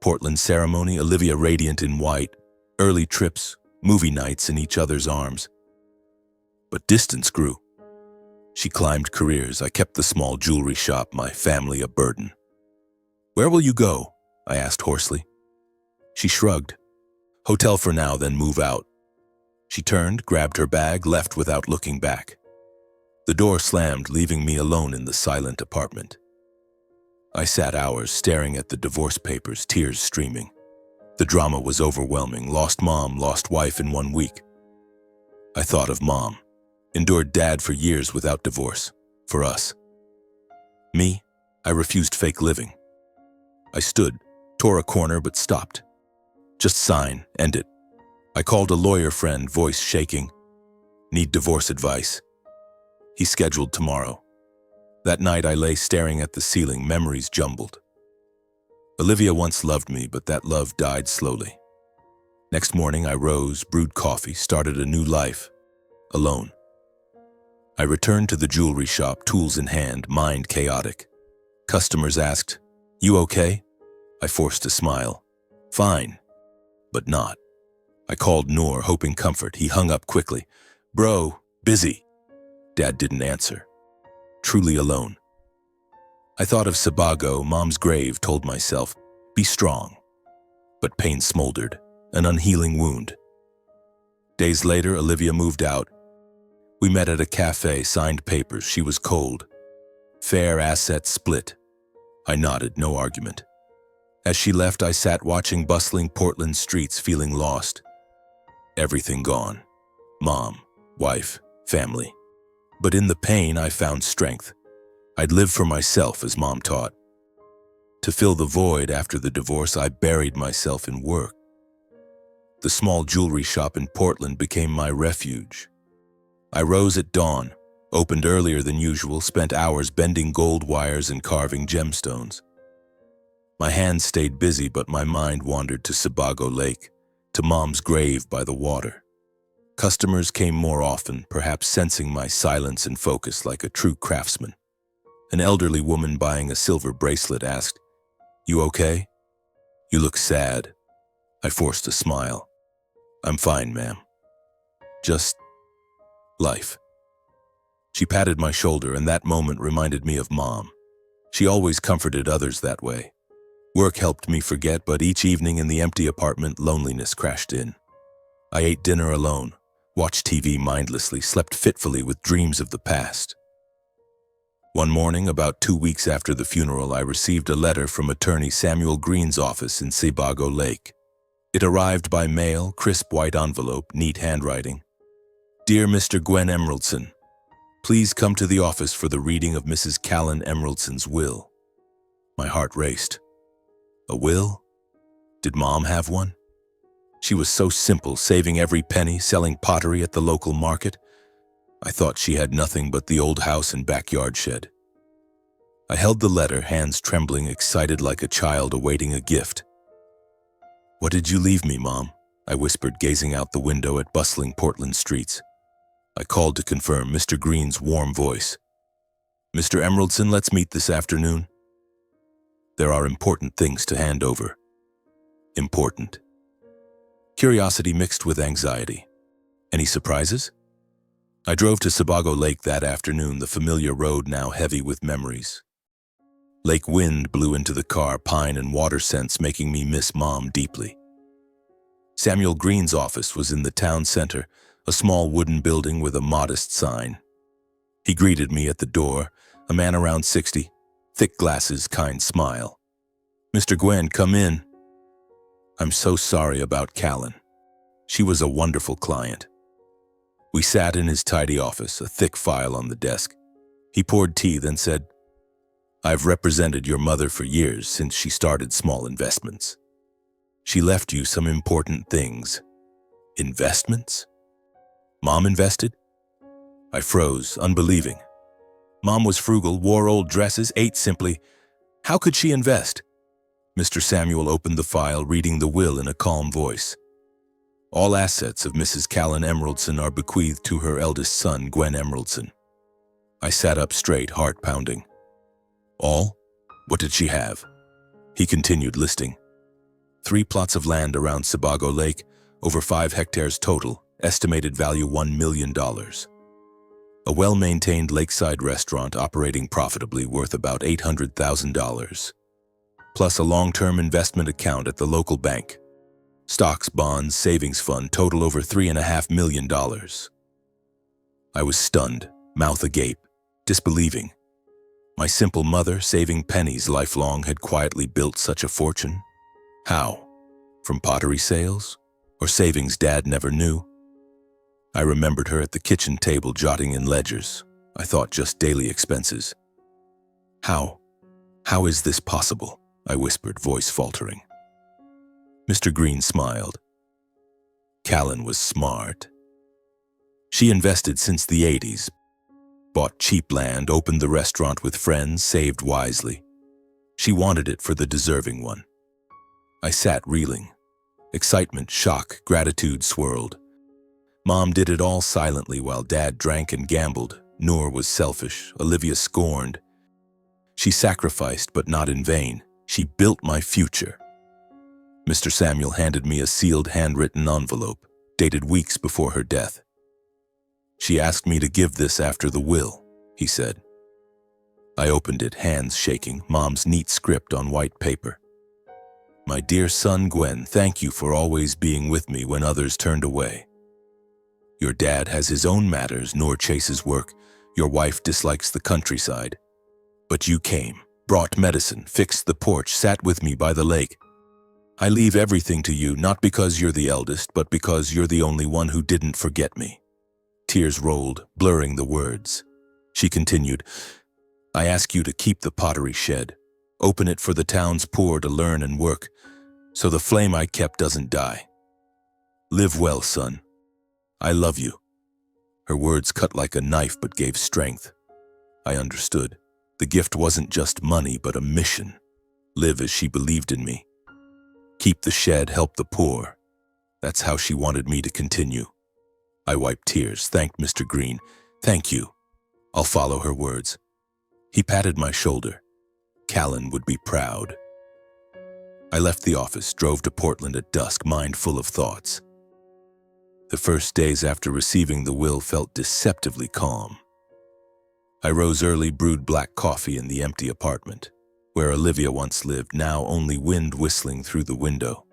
A: Portland ceremony, Olivia radiant in white, early trips, movie nights in each other's arms. But distance grew. She climbed careers, I kept the small jewelry shop, my family a burden. Where will you go? I asked hoarsely. She shrugged. Hotel for now, then move out. She turned, grabbed her bag, left without looking back. The door slammed, leaving me alone in the silent apartment. I sat hours staring at the divorce papers, tears streaming. The drama was overwhelming. Lost mom, lost wife in 1 week. I thought of mom. Endured dad for years without divorce. For us. Me, I refused fake living. I stood, tore a corner, but stopped. Just sign, end it. I called a lawyer friend, voice shaking. Need divorce advice. He scheduled tomorrow. That night I lay staring at the ceiling, memories jumbled. Olivia once loved me, but that love died slowly. Next morning I rose, brewed coffee, started a new life. Alone. I returned to the jewelry shop, tools in hand, mind chaotic. Customers asked, "You okay?" I forced a smile. Fine. But not. I called Noor, hoping comfort. He hung up quickly. Bro, busy. Dad didn't answer. Truly alone. I thought of Sebago, mom's grave, told myself, be strong. But pain smoldered, an unhealing wound. Days later, Olivia moved out. We met at a cafe, signed papers. She was cold. Fair assets split. I nodded, no argument. As she left, I sat watching bustling Portland streets, feeling lost. Everything gone. Mom, wife, family. But in the pain, I found strength. I'd live for myself, as mom taught. To fill the void after the divorce, I buried myself in work. The small jewelry shop in Portland became my refuge. I rose at dawn, opened earlier than usual, spent hours bending gold wires and carving gemstones. My hands stayed busy, but my mind wandered to Sebago Lake, to mom's grave by the water. Customers came more often, perhaps sensing my silence and focus like a true craftsman. An elderly woman buying a silver bracelet asked, "You okay? You look sad." I forced a smile. "I'm fine, ma'am. Just life." She patted my shoulder, and that moment reminded me of mom. She always comforted others that way. Work helped me forget, but each evening in the empty apartment, loneliness crashed in. I ate dinner alone, watched TV mindlessly, slept fitfully with dreams of the past. One morning, about 2 weeks after the funeral, I received a letter from attorney Samuel Green's office in Sebago Lake. It arrived by mail, crisp white envelope, neat handwriting. "Dear Mr. Gwen Emeraldson, please come to the office for the reading of Mrs. Callan Emeraldson's will." My heart raced. A will? Did mom have one? She was so simple, saving every penny, selling pottery at the local market. I thought she had nothing but the old house and backyard shed. I held the letter, hands trembling, excited like a child awaiting a gift. "What did you leave me, Mom?" I whispered, gazing out the window at bustling Portland streets. I called to confirm, Mr. Green's warm voice. "Mr. Emeraldson, let's meet this afternoon. There are important things to hand over." Important. Curiosity mixed with anxiety. Any surprises? I drove to Sebago Lake that afternoon, the familiar road now heavy with memories. Lake wind blew into the car, pine and water scents making me miss Mom deeply. Samuel Green's office was in the town center, a small wooden building with a modest sign. He greeted me at the door, a man around 60, thick glasses, kind smile. "Mr. Gwen, come in." "I'm so sorry about Callan. She was a wonderful client." We sat in his tidy office, a thick file on the desk. He poured tea, then said, "I've represented your mother for years, since she started small investments. She left you some important things." "Investments? Mom invested?" I froze, unbelieving. Mom was frugal, wore old dresses, ate simply. How could she invest? Mr. Samuel opened the file, reading the will in a calm voice. "All assets of Mrs. Callan Emeraldson are bequeathed to her eldest son, Gwen Emeraldson." I sat up straight, heart pounding. "All? What did she have?" He continued listing. 3 plots of land around Sebago Lake, over 5 hectares total, estimated value $1 million. A well-maintained lakeside restaurant operating profitably, worth about $800,000. Plus a long-term investment account at the local bank. Stocks, bonds, savings fund total over $3.5 million. I was stunned, mouth agape, disbelieving. My simple mother, saving pennies lifelong, had quietly built such a fortune. How? From pottery sales? Or savings Dad never knew? I remembered her at the kitchen table jotting in ledgers. I thought just daily expenses. How? How is this possible? I whispered, voice faltering. Mr. Green smiled. Callan was smart. She invested since the 80s, bought cheap land, opened the restaurant with friends, saved wisely. She wanted it for the deserving one. I sat reeling. Excitement, shock, gratitude swirled. Mom did it all silently while Dad drank and gambled. Noor was selfish, Olivia scorned. She sacrificed, but not in vain. She built my future. Mr. Samuel handed me a sealed handwritten envelope, dated weeks before her death. She asked me to give this after the will, he said. I opened it, hands shaking, Mom's neat script on white paper. My dear son Gwen, thank you for always being with me when others turned away. Your dad has his own matters, nor chases work. Your wife dislikes the countryside. But you came, brought medicine, fixed the porch, sat with me by the lake. I leave everything to you, not because you're the eldest, but because you're the only one who didn't forget me. Tears rolled, blurring the words. She continued, I ask you to keep the pottery shed. Open it for the town's poor to learn and work, so the flame I kept doesn't die. Live well, son. I love you. Her words cut like a knife but gave strength. I understood. The gift wasn't just money, but a mission. Live as she believed in me. Keep the shed, help the poor. That's how she wanted me to continue. I wiped tears, thanked Mr. Green. Thank you. I'll follow her words. He patted my shoulder. Callan would be proud. I left the office, drove to Portland at dusk, mind full of thoughts. The first days after receiving the will felt deceptively calm. I rose early, brewed black coffee in the empty apartment, where Olivia once lived, now only wind whistling through the window.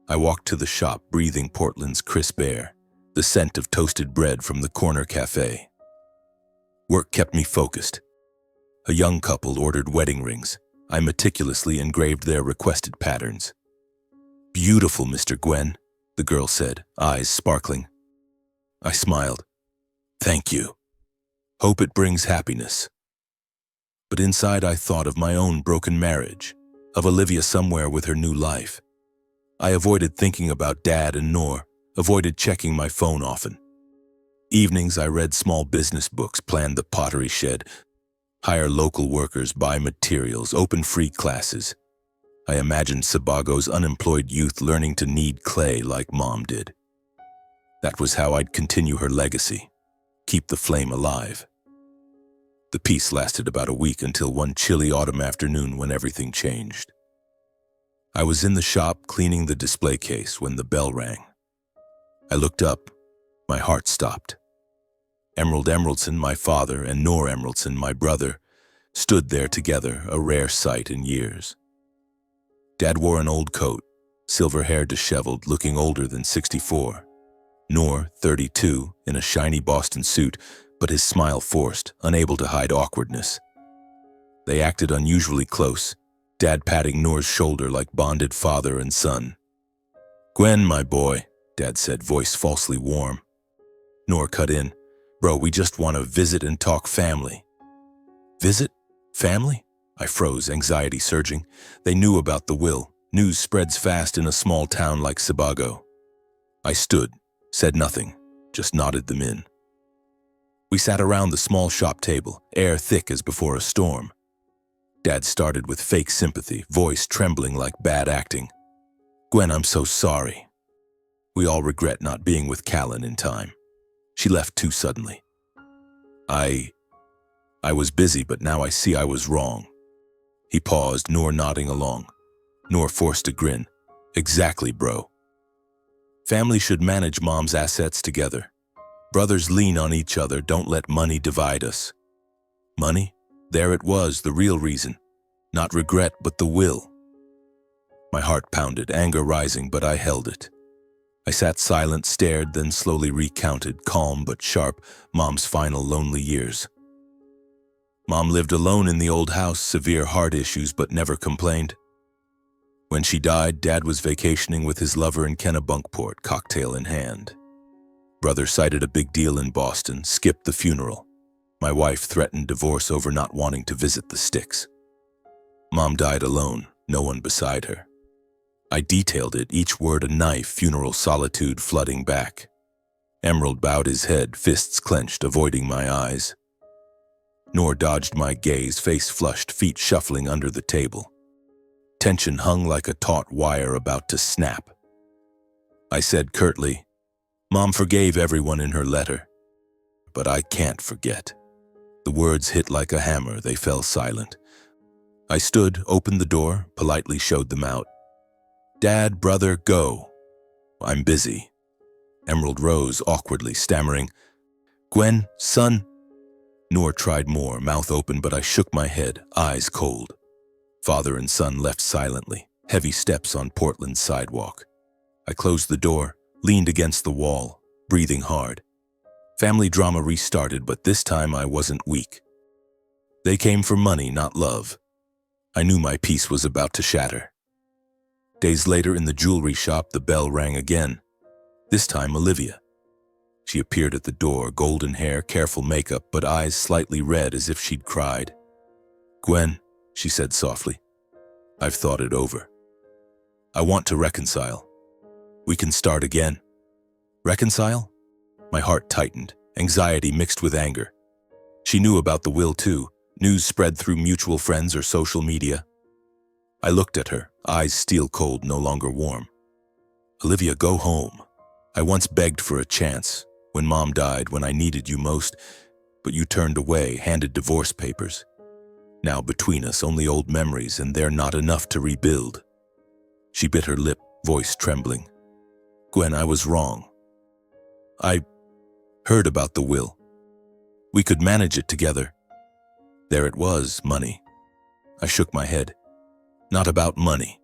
A: I walked to the shop, breathing Portland's crisp air, the scent of toasted bread from the corner cafe. Work kept me focused. A young couple ordered wedding rings. I meticulously engraved their requested patterns. Beautiful, Mr. Gwen, the girl said, eyes sparkling. I smiled. Thank you. Hope it brings happiness. But inside I thought of my own broken marriage, of Olivia somewhere with her new life. I avoided thinking about Dad and Noor, avoided checking my phone often. Evenings I read small business books, planned the pottery shed, hire local workers, buy materials, open free classes. I imagined Sebago's unemployed youth learning to knead clay like Mom did. That was how I'd continue her legacy, keep the flame alive. The peace lasted about a week until one chilly autumn afternoon when everything changed. I was in the shop cleaning the display case when the bell rang. I looked up. My heart stopped. Emerald Emeraldson, my father, and Noor Emeraldson, my brother, stood there together, a rare sight in years. Dad wore an old coat, silver hair disheveled, looking older than 64. Noor, 32, in a shiny Boston suit, but his smile forced, unable to hide awkwardness. They acted unusually close, Dad patting Noor's shoulder like bonded father and son. Gwen, my boy, Dad said, voice falsely warm. Noor cut in. Bro, we just want to visit and talk family. Visit? Family? I froze, anxiety surging. They knew about the will. News spreads fast in a small town like Sebago. I stood, said nothing, just nodded them in. We sat around the small shop table, air thick as before a storm. Dad started with fake sympathy, voice trembling like bad acting. Gwen, I'm so sorry. We all regret not being with Callan in time. She left too suddenly. I was busy, but now I see I was wrong. He paused, Noor nodding along. Noor forced a grin. Exactly, bro. Family should manage Mom's assets together. Brothers lean on each other, don't let money divide us. Money? There it was, the real reason. Not regret, but the will. My heart pounded, anger rising, but I held it. I sat silent, stared, then slowly recounted, calm but sharp, Mom's final lonely years. Mom lived alone in the old house, severe heart issues, but never complained. When she died, Dad was vacationing with his lover in Kennebunkport, cocktail in hand. Brother cited a big deal in Boston, skipped the funeral. My wife threatened divorce over not wanting to visit the sticks. Mom died alone, no one beside her. I detailed it, each word a knife, funeral solitude flooding back. Emerald bowed his head, fists clenched, avoiding my eyes. Noor dodged my gaze, face flushed, feet shuffling under the table. Tension hung like a taut wire about to snap. I said curtly, "Mom forgave everyone in her letter, but I can't forget." The words hit like a hammer, they fell silent. I stood, opened the door, politely showed them out. "Dad, brother, go. I'm busy." Emerald rose awkwardly, stammering, "Gwen, son." Noor tried more, mouth open, but I shook my head, eyes cold. Father and son left silently, heavy steps on Portland's sidewalk. I closed the door, leaned against the wall, breathing hard. Family drama restarted, but this time I wasn't weak. They came for money, not love. I knew my peace was about to shatter. Days later in the jewelry shop, the bell rang again. This time Olivia. She appeared at the door, golden hair, careful makeup, but eyes slightly red as if she'd cried. "Gwen," she said softly, "I've thought it over. I want to reconcile. We can start again." Reconcile? My heart tightened, anxiety mixed with anger. She knew about the will too, news spread through mutual friends or social media. I looked at her, eyes steel cold, no longer warm. "Olivia, go home. I once begged for a chance, when Mom died, when I needed you most, but you turned away, handed divorce papers. Now between us, only old memories, and they're not enough to rebuild." She bit her lip, voice trembling. "Gwen, I was wrong. I heard about the will. We could manage it together." There it was, money. I shook my head. "Not about money.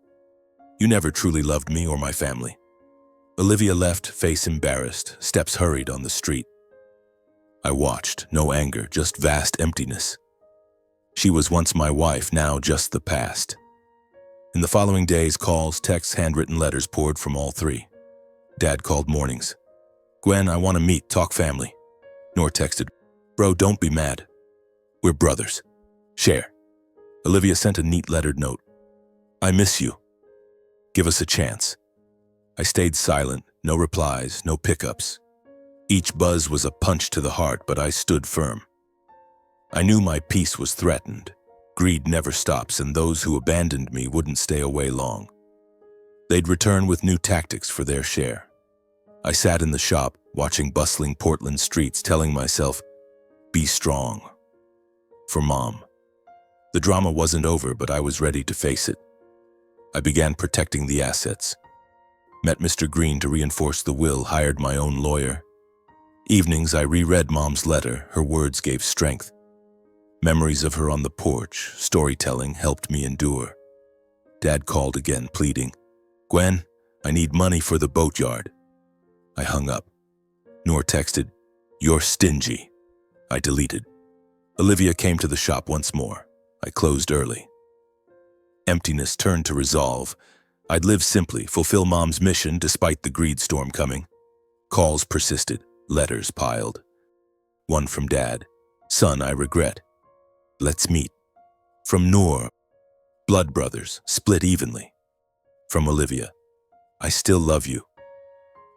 A: You never truly loved me or my family." Olivia left, face embarrassed, steps hurried on the street. I watched, no anger, just vast emptiness. She was once my wife, now just the past. In the following days, calls, texts, handwritten letters poured from all three. Dad called mornings. "Gwen, I want to meet, talk family." Noor texted, "Bro, don't be mad. We're brothers. Share." Olivia sent a neat lettered note. "I miss you. Give us a chance." I stayed silent, no replies, no pickups. Each buzz was a punch to the heart, but I stood firm. I knew my peace was threatened. Greed never stops, and those who abandoned me wouldn't stay away long. They'd return with new tactics for their share. I sat in the shop, watching bustling Portland streets, telling myself, "Be strong." For Mom. The drama wasn't over, but I was ready to face it. I began protecting the assets. Met Mr. Green to reinforce the will, hired my own lawyer. Evenings I reread Mom's letter, her words gave strength. Memories of her on the porch, storytelling helped me endure. Dad called again, pleading, "Gwen, I need money for the boatyard." I hung up. Noor texted, "You're stingy." I deleted. Olivia came to the shop once more. I closed early. Emptiness turned to resolve. I'd live simply, fulfill Mom's mission despite the greed storm coming. Calls persisted, letters piled. One from Dad, "Son, I regret. Let's meet." From Noor, "Blood brothers, split evenly." From Olivia, "I still love you."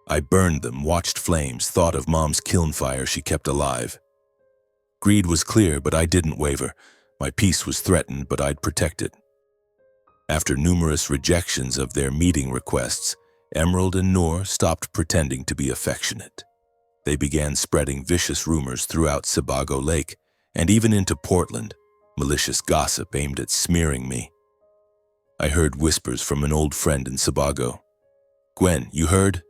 A: I burned them, watched flames, thought of Mom's kiln fire she kept alive. Greed was clear, but I didn't waver. My peace was threatened, but I'd protect it. After numerous rejections of their meeting requests, Emerald and Noor stopped pretending to be affectionate. They began spreading vicious rumors throughout Sebago Lake and even into Portland, malicious gossip aimed at smearing me. I heard whispers from an old friend in Sebago. "Gwen, you heard?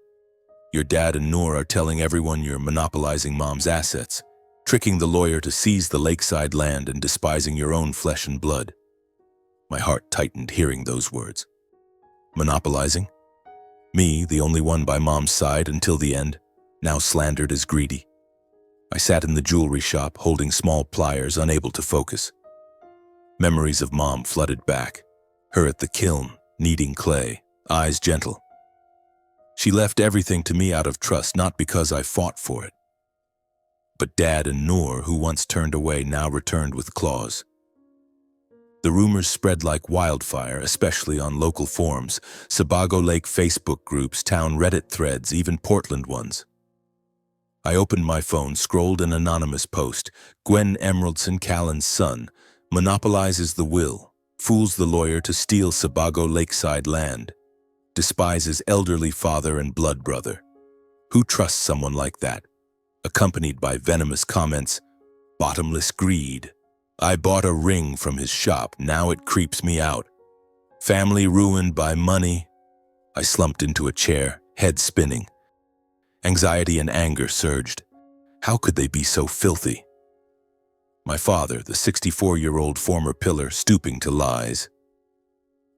A: Your dad and Noor are telling everyone you're monopolizing Mom's assets, tricking the lawyer to seize the lakeside land and despising your own flesh and blood." My heart tightened hearing those words. Monopolizing? Me, the only one by Mom's side until the end, now slandered as greedy. I sat in the jewelry shop, holding small pliers, unable to focus. Memories of Mom flooded back. Her at the kiln, kneading clay, eyes gentle. She left everything to me out of trust, not because I fought for it. But Dad and Noor, who once turned away, now returned with claws. The rumors spread like wildfire, especially on local forums, Sebago Lake Facebook groups, town Reddit threads, even Portland ones. I opened my phone, scrolled an anonymous post. Gwen Emeraldson, Callan's son, monopolizes the will, fools the lawyer to steal Sebago lakeside land, despises elderly father and blood brother. Who trusts someone like that? Accompanied by venomous comments, bottomless greed. I bought a ring from his shop, now it creeps me out. Family ruined by money. I slumped into a chair, head spinning. Anxiety and anger surged. How could they be so filthy? My father, the 64-year-old former pillar, stooping to lies.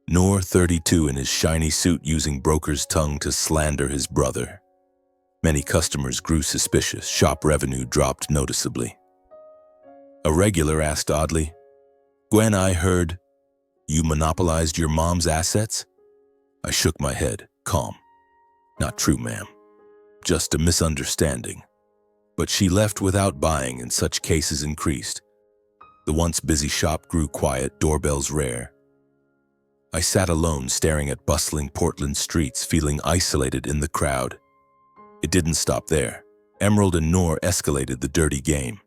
A: Noor, 32, in his shiny suit, using broker's tongue to slander his brother. Many customers grew suspicious. Shop revenue dropped noticeably. A regular asked oddly, "Gwen, I heard you monopolized your mom's assets?" I shook my head, calm. "Not true, ma'am. Just a misunderstanding." But she left without buying, and such cases increased. The once busy shop grew quiet, doorbells rare. I sat alone, staring at bustling Portland streets, feeling isolated in the crowd. It didn't stop there. Emerald and Noor escalated the dirty game.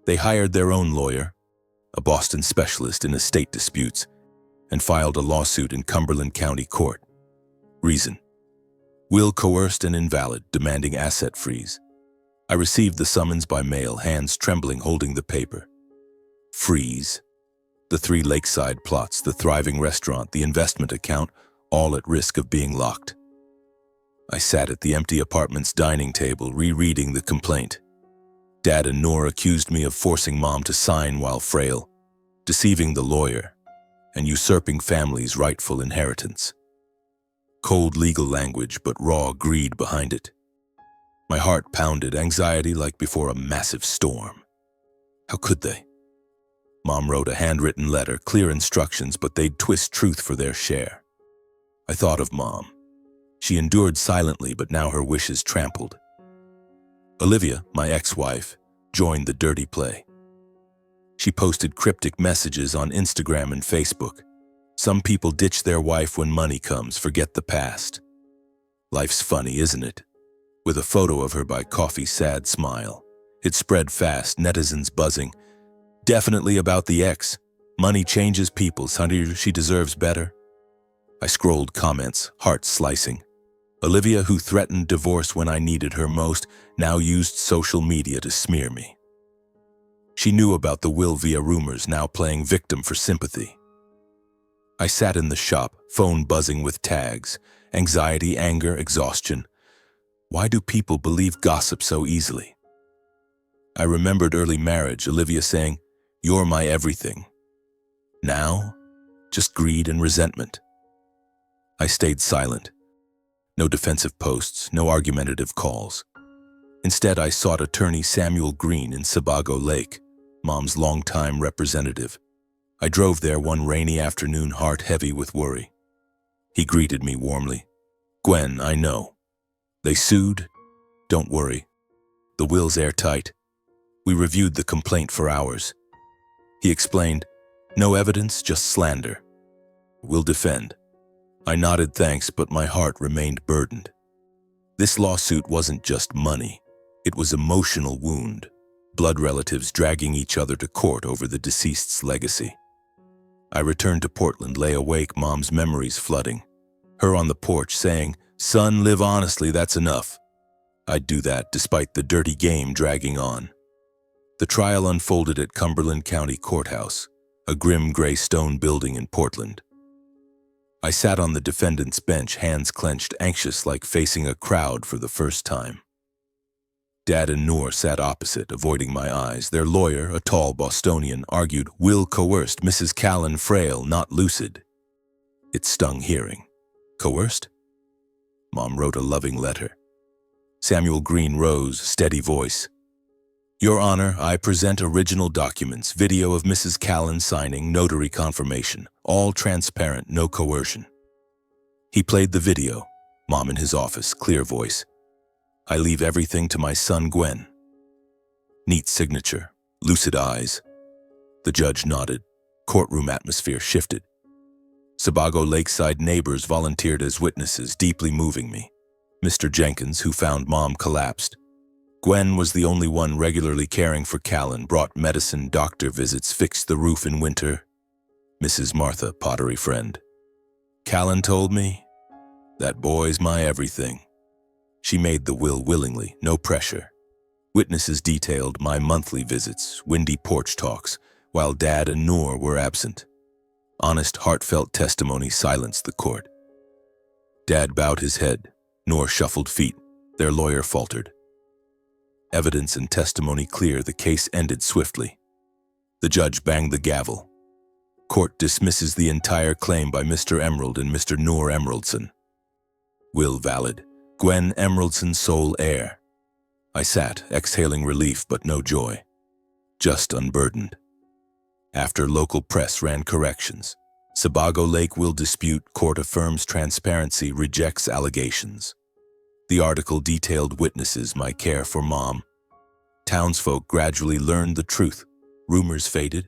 A: They hired their own lawyer, a Boston specialist in estate disputes, and filed a lawsuit in Cumberland County Court. Reason: will coerced and invalid, demanding asset freeze. I received the summons by mail, hands trembling, holding the paper. Freeze. The 3 lakeside plots, the thriving restaurant, the investment account, all at risk of being locked. I sat at the empty apartment's dining table, rereading the complaint. Dad and Noor accused me of forcing Mom to sign while frail, deceiving the lawyer, and usurping family's rightful inheritance. Cold legal language, but raw greed behind it. My heart pounded, anxiety like before a massive storm. How could they? Mom wrote a handwritten letter, clear instructions, but they'd twist truth for their share. I thought of Mom. She endured silently, but now her wishes trampled. Olivia, my ex-wife, joined the dirty play. She posted cryptic messages on Instagram and Facebook. Some people ditch their wife when money comes, forget the past. Life's funny, isn't it? With a photo of her by coffee, sad smile. It spread fast, netizens buzzing. Definitely about the ex. Money changes people, honey, she deserves better. I scrolled comments, heart slicing. Olivia, who threatened divorce when I needed her most, now used social media to smear me. She knew about the will via rumors, now playing victim for sympathy. I sat in the shop, phone buzzing with tags, anxiety, anger, exhaustion. Why do people believe gossip so easily? I remembered early marriage, Olivia saying, "You're my everything." Now, just greed and resentment. I stayed silent. No defensive posts, no argumentative calls. Instead, I sought attorney Samuel Green in Sebago Lake, Mom's longtime representative. I drove there one rainy afternoon, heart heavy with worry. He greeted me warmly. "Gwen, I know. They sued? Don't worry. The will's airtight. We reviewed the complaint for hours." He explained, "No evidence, just slander. We'll defend." I nodded thanks, but my heart remained burdened. This lawsuit wasn't just money. It was emotional wound. Blood relatives dragging each other to court over the deceased's legacy. I returned to Portland, lay awake, Mom's memories flooding. Her on the porch saying, "Son, live honestly, that's enough." I'd do that despite the dirty game dragging on. The trial unfolded at Cumberland County Courthouse, a grim gray stone building in Portland. I sat on the defendant's bench, hands clenched, anxious, like facing a crowd for the first time. Dad and Noor sat opposite, avoiding my eyes. Their lawyer, a tall Bostonian, argued, "Will coerced, Mrs. Callan frail, not lucid." It stung hearing. Coerced? Mom wrote a loving letter. Samuel Green rose, steady voice. Your Honor, I present original documents, video of Mrs. Callan signing, notary confirmation, all transparent, no coercion. He played the video. Mom in his office, clear voice. I leave everything to my son Gwen. Neat signature, lucid eyes. The judge nodded. Courtroom atmosphere shifted. Sebago Lakeside neighbors volunteered as witnesses, deeply moving me. Mr. Jenkins, who found Mom collapsed. Gwen was the only one regularly caring for Callan, brought medicine, doctor visits, fixed the roof in winter. Mrs. Martha, pottery friend. Callan told me, that boy's my everything. She made the will willingly, no pressure. Witnesses detailed my monthly visits, windy porch talks, while Dad and Noor were absent. Honest, heartfelt testimony silenced the court. Dad bowed his head. Noor shuffled feet. Their lawyer faltered. Evidence and testimony clear, the case ended swiftly. The judge banged the gavel. Court dismisses the entire claim by Mr. Emerald and Mr. Noor Emeraldson. Will valid. Gwen Emeraldson sole heir. I sat, exhaling relief but no joy. Just unburdened. After local press ran corrections. Sebago Lake will dispute, court affirms transparency, rejects allegations. The article detailed witnesses, my care for Mom. Townsfolk gradually learned the truth. Rumors faded.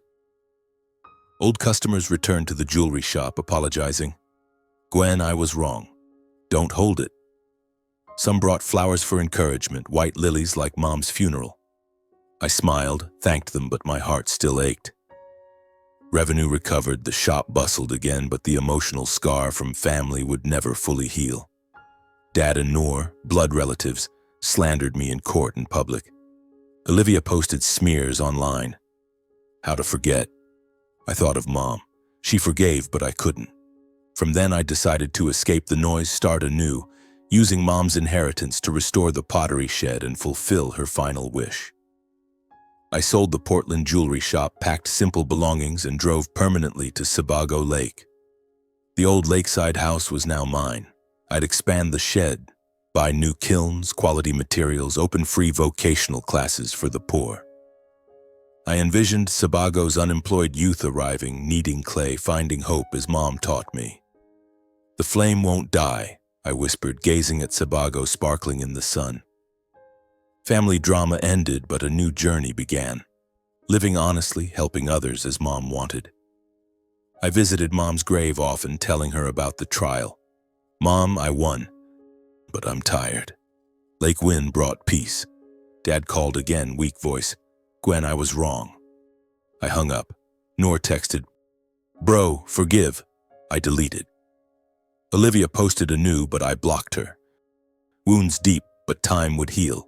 A: Old customers returned to the jewelry shop, apologizing. Gwen, I was wrong. Don't hold it. Some brought flowers for encouragement, white lilies like Mom's funeral. I smiled, thanked them, but my heart still ached. Revenue recovered, the shop bustled again, but the emotional scar from family would never fully heal. Dad and Noor, blood relatives, slandered me in court and public. Olivia posted smears online. How to forget? I thought of Mom. She forgave, but I couldn't. From then I decided to escape the noise, start anew, using Mom's inheritance to restore the pottery shed and fulfill her final wish. I sold the Portland jewelry shop, packed simple belongings, and drove permanently to Sebago Lake. The old lakeside house was now mine. I'd expand the shed, buy new kilns, quality materials, open free vocational classes for the poor. I envisioned Sebago's unemployed youth arriving, kneading clay, finding hope as Mom taught me. The flame won't die, I whispered, gazing at Sebago sparkling in the sun. Family drama ended, but a new journey began. Living honestly, helping others as Mom wanted. I visited Mom's grave often, telling her about the trial. Mom, I won, but I'm tired. Lake wind brought peace. Dad called again, weak voice. Gwen, I was wrong. I hung up. Noor texted, Bro, forgive. I deleted. Olivia posted anew, but I blocked her. Wounds deep, but time would heal.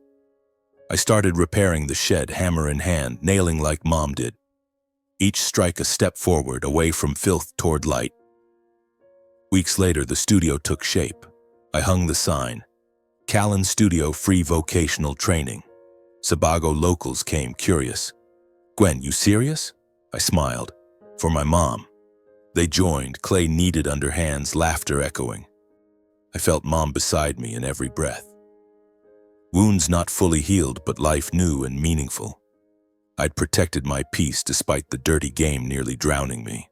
A: I started repairing the shed, hammer in hand, nailing like Mom did. Each strike a step forward, away from filth toward light. Weeks later, the studio took shape. I hung the sign. Callan Studio, free vocational training. Sebago locals came, curious. Gwen, you serious? I smiled. For my mom. They joined, clay kneaded under hands, laughter echoing. I felt Mom beside me in every breath. Wounds not fully healed, but life new and meaningful. I'd protected my peace despite the dirty game nearly drowning me.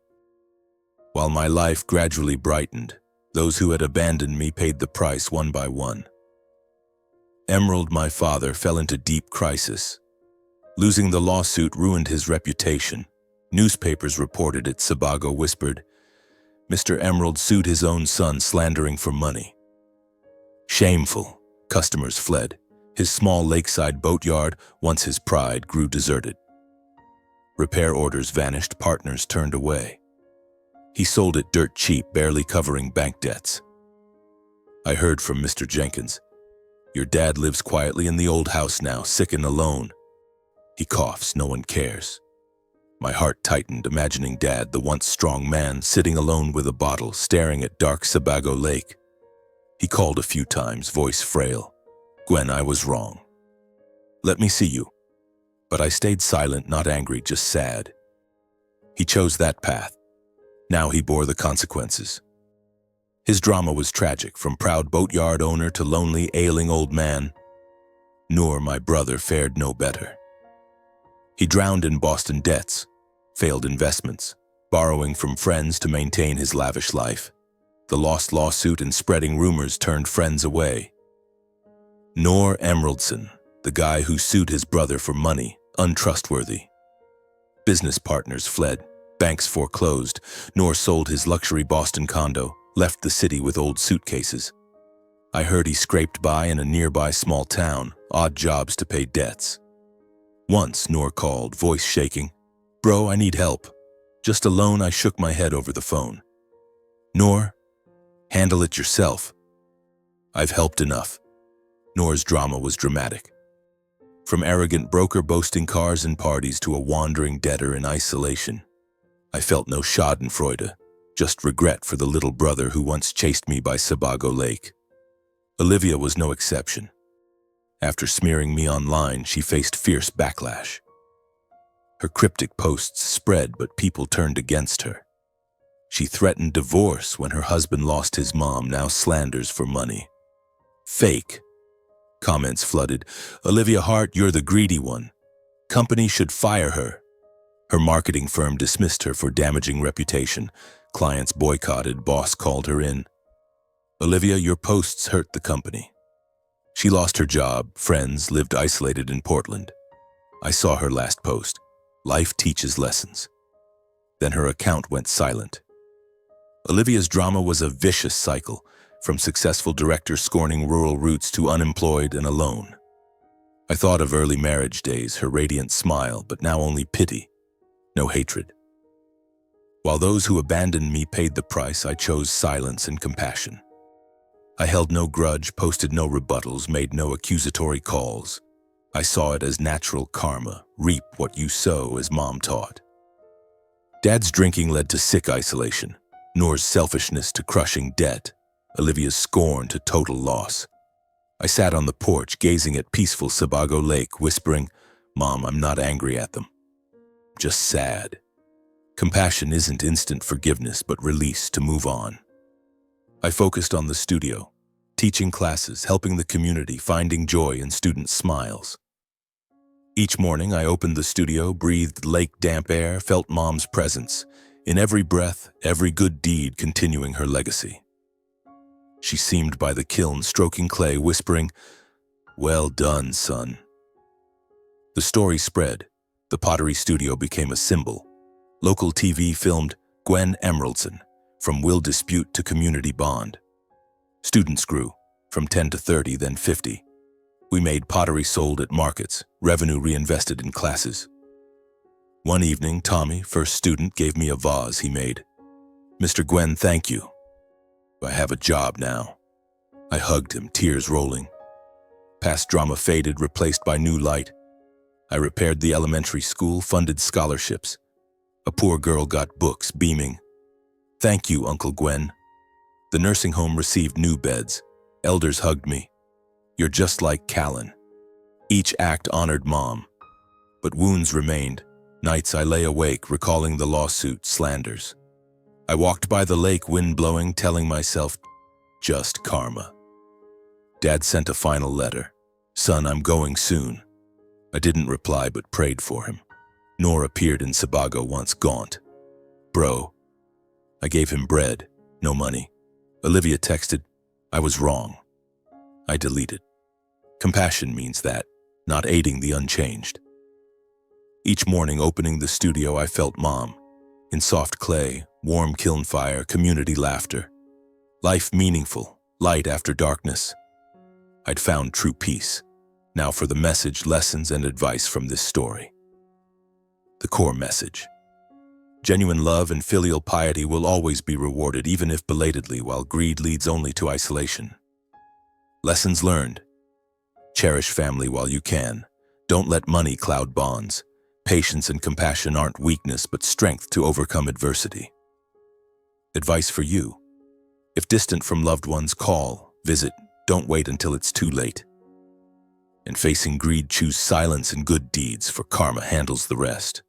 A: While my life gradually brightened, those who had abandoned me paid the price one by one. Emerald, my father, fell into deep crisis. Losing the lawsuit ruined his reputation. Newspapers reported it. Sebago whispered, Mr. Emerald sued his own son, slandering for money. Shameful. Customers fled. His small lakeside boatyard, once his pride, grew deserted. Repair orders vanished, partners turned away. He sold it dirt cheap, barely covering bank debts. I heard from Mr. Jenkins. Your dad lives quietly in the old house now, sick and alone. He coughs, no one cares. My heart tightened, imagining Dad, the once strong man, sitting alone with a bottle, staring at dark Sebago Lake. He called a few times, voice frail. Gwen, I was wrong. Let me see you. But I stayed silent, not angry, just sad. He chose that path. Now he bore the consequences. His drama was tragic, from proud boatyard owner to lonely, ailing old man. Noor, my brother, fared no better. He drowned in Boston debts, failed investments, borrowing from friends to maintain his lavish life. The lost lawsuit and spreading rumors turned friends away. Noor Emeraldson, the guy who sued his brother for money, untrustworthy. Business partners fled, banks foreclosed. Noor sold his luxury Boston condo, left the city with old suitcases. I heard he scraped by in a nearby small town, odd jobs to pay debts. Once, Noor called, voice shaking. "Bro, I need help." Just alone, I shook my head over the phone. "Noor, handle it yourself. I've helped enough." Noor's drama was dramatic. From arrogant broker boasting cars and parties to a wandering debtor in isolation. I felt no schadenfreude, just regret for the little brother who once chased me by Sebago Lake. Olivia was no exception. After smearing me online, she faced fierce backlash. Her cryptic posts spread, but people turned against her. She threatened divorce when her husband lost his mom, now slanders for money. Fake. Comments flooded. "Olivia Hart, you're the greedy one. Company should fire her." Her marketing firm dismissed her for damaging reputation. Clients boycotted, boss called her in. "Olivia, your posts hurt the company." She lost her job, friends, lived isolated in Portland. I saw her last post. Life teaches lessons. Then her account went silent. Olivia's drama was a vicious cycle, from successful director scorning rural roots to unemployed and alone. I thought of early marriage days, her radiant smile, but now only pity, no hatred. While those who abandoned me paid the price, I chose silence and compassion. I held no grudge, posted no rebuttals, made no accusatory calls. I saw it as natural karma, reap what you sow, as Mom taught. Dad's drinking led to sick isolation, Noor's selfishness to crushing debt, Olivia's scorn to total loss. I sat on the porch, gazing at peaceful Sebago Lake, whispering, "Mom, I'm not angry at them. Just sad." Compassion isn't instant forgiveness, but release to move on. I focused on the studio, teaching classes, helping the community, finding joy in students' smiles. Each morning, I opened the studio, breathed lake-damp air, felt Mom's presence. In every breath, every good deed continuing her legacy. She seemed by the kiln, stroking clay, whispering, "Well done, son." The story spread. The pottery studio became a symbol. Local TV filmed Gwen Emeraldson, from will dispute to community bond. Students grew, from 10 to 30, then 50. We made pottery sold at markets, revenue reinvested in classes. One evening, Tommy, first student, gave me a vase he made. "Mr. Gwen, thank you. I have a job now." I hugged him, tears rolling. Past drama faded, replaced by new light. I repaired the elementary school, funded scholarships. A poor girl got books, beaming. "Thank you, Uncle Gwen." The nursing home received new beds. Elders hugged me. "You're just like Callan." Each act honored Mom. But wounds remained. Nights I lay awake, recalling the lawsuit, slanders. I walked by the lake, wind blowing, telling myself, just karma. Dad sent a final letter. "Son, I'm going soon." I didn't reply, but prayed for him. Noor appeared in Sebago once, gaunt. "Bro." I gave him bread, no money. Olivia texted, "I was wrong." I deleted. Compassion means that, not aiding the unchanged. Each morning opening the studio, I felt Mom. In soft clay, warm kiln fire, community laughter. Life meaningful, light after darkness. I'd found true peace. Now for the message, lessons, and advice from this story. The core message. Genuine love and filial piety will always be rewarded, even if belatedly, while greed leads only to isolation. Lessons learned. Cherish family while you can. Don't let money cloud bonds. Patience and compassion aren't weakness, but strength to overcome adversity. Advice for you. If distant from loved ones, call, visit, don't wait until it's too late. In facing greed, choose silence and good deeds, for karma handles the rest.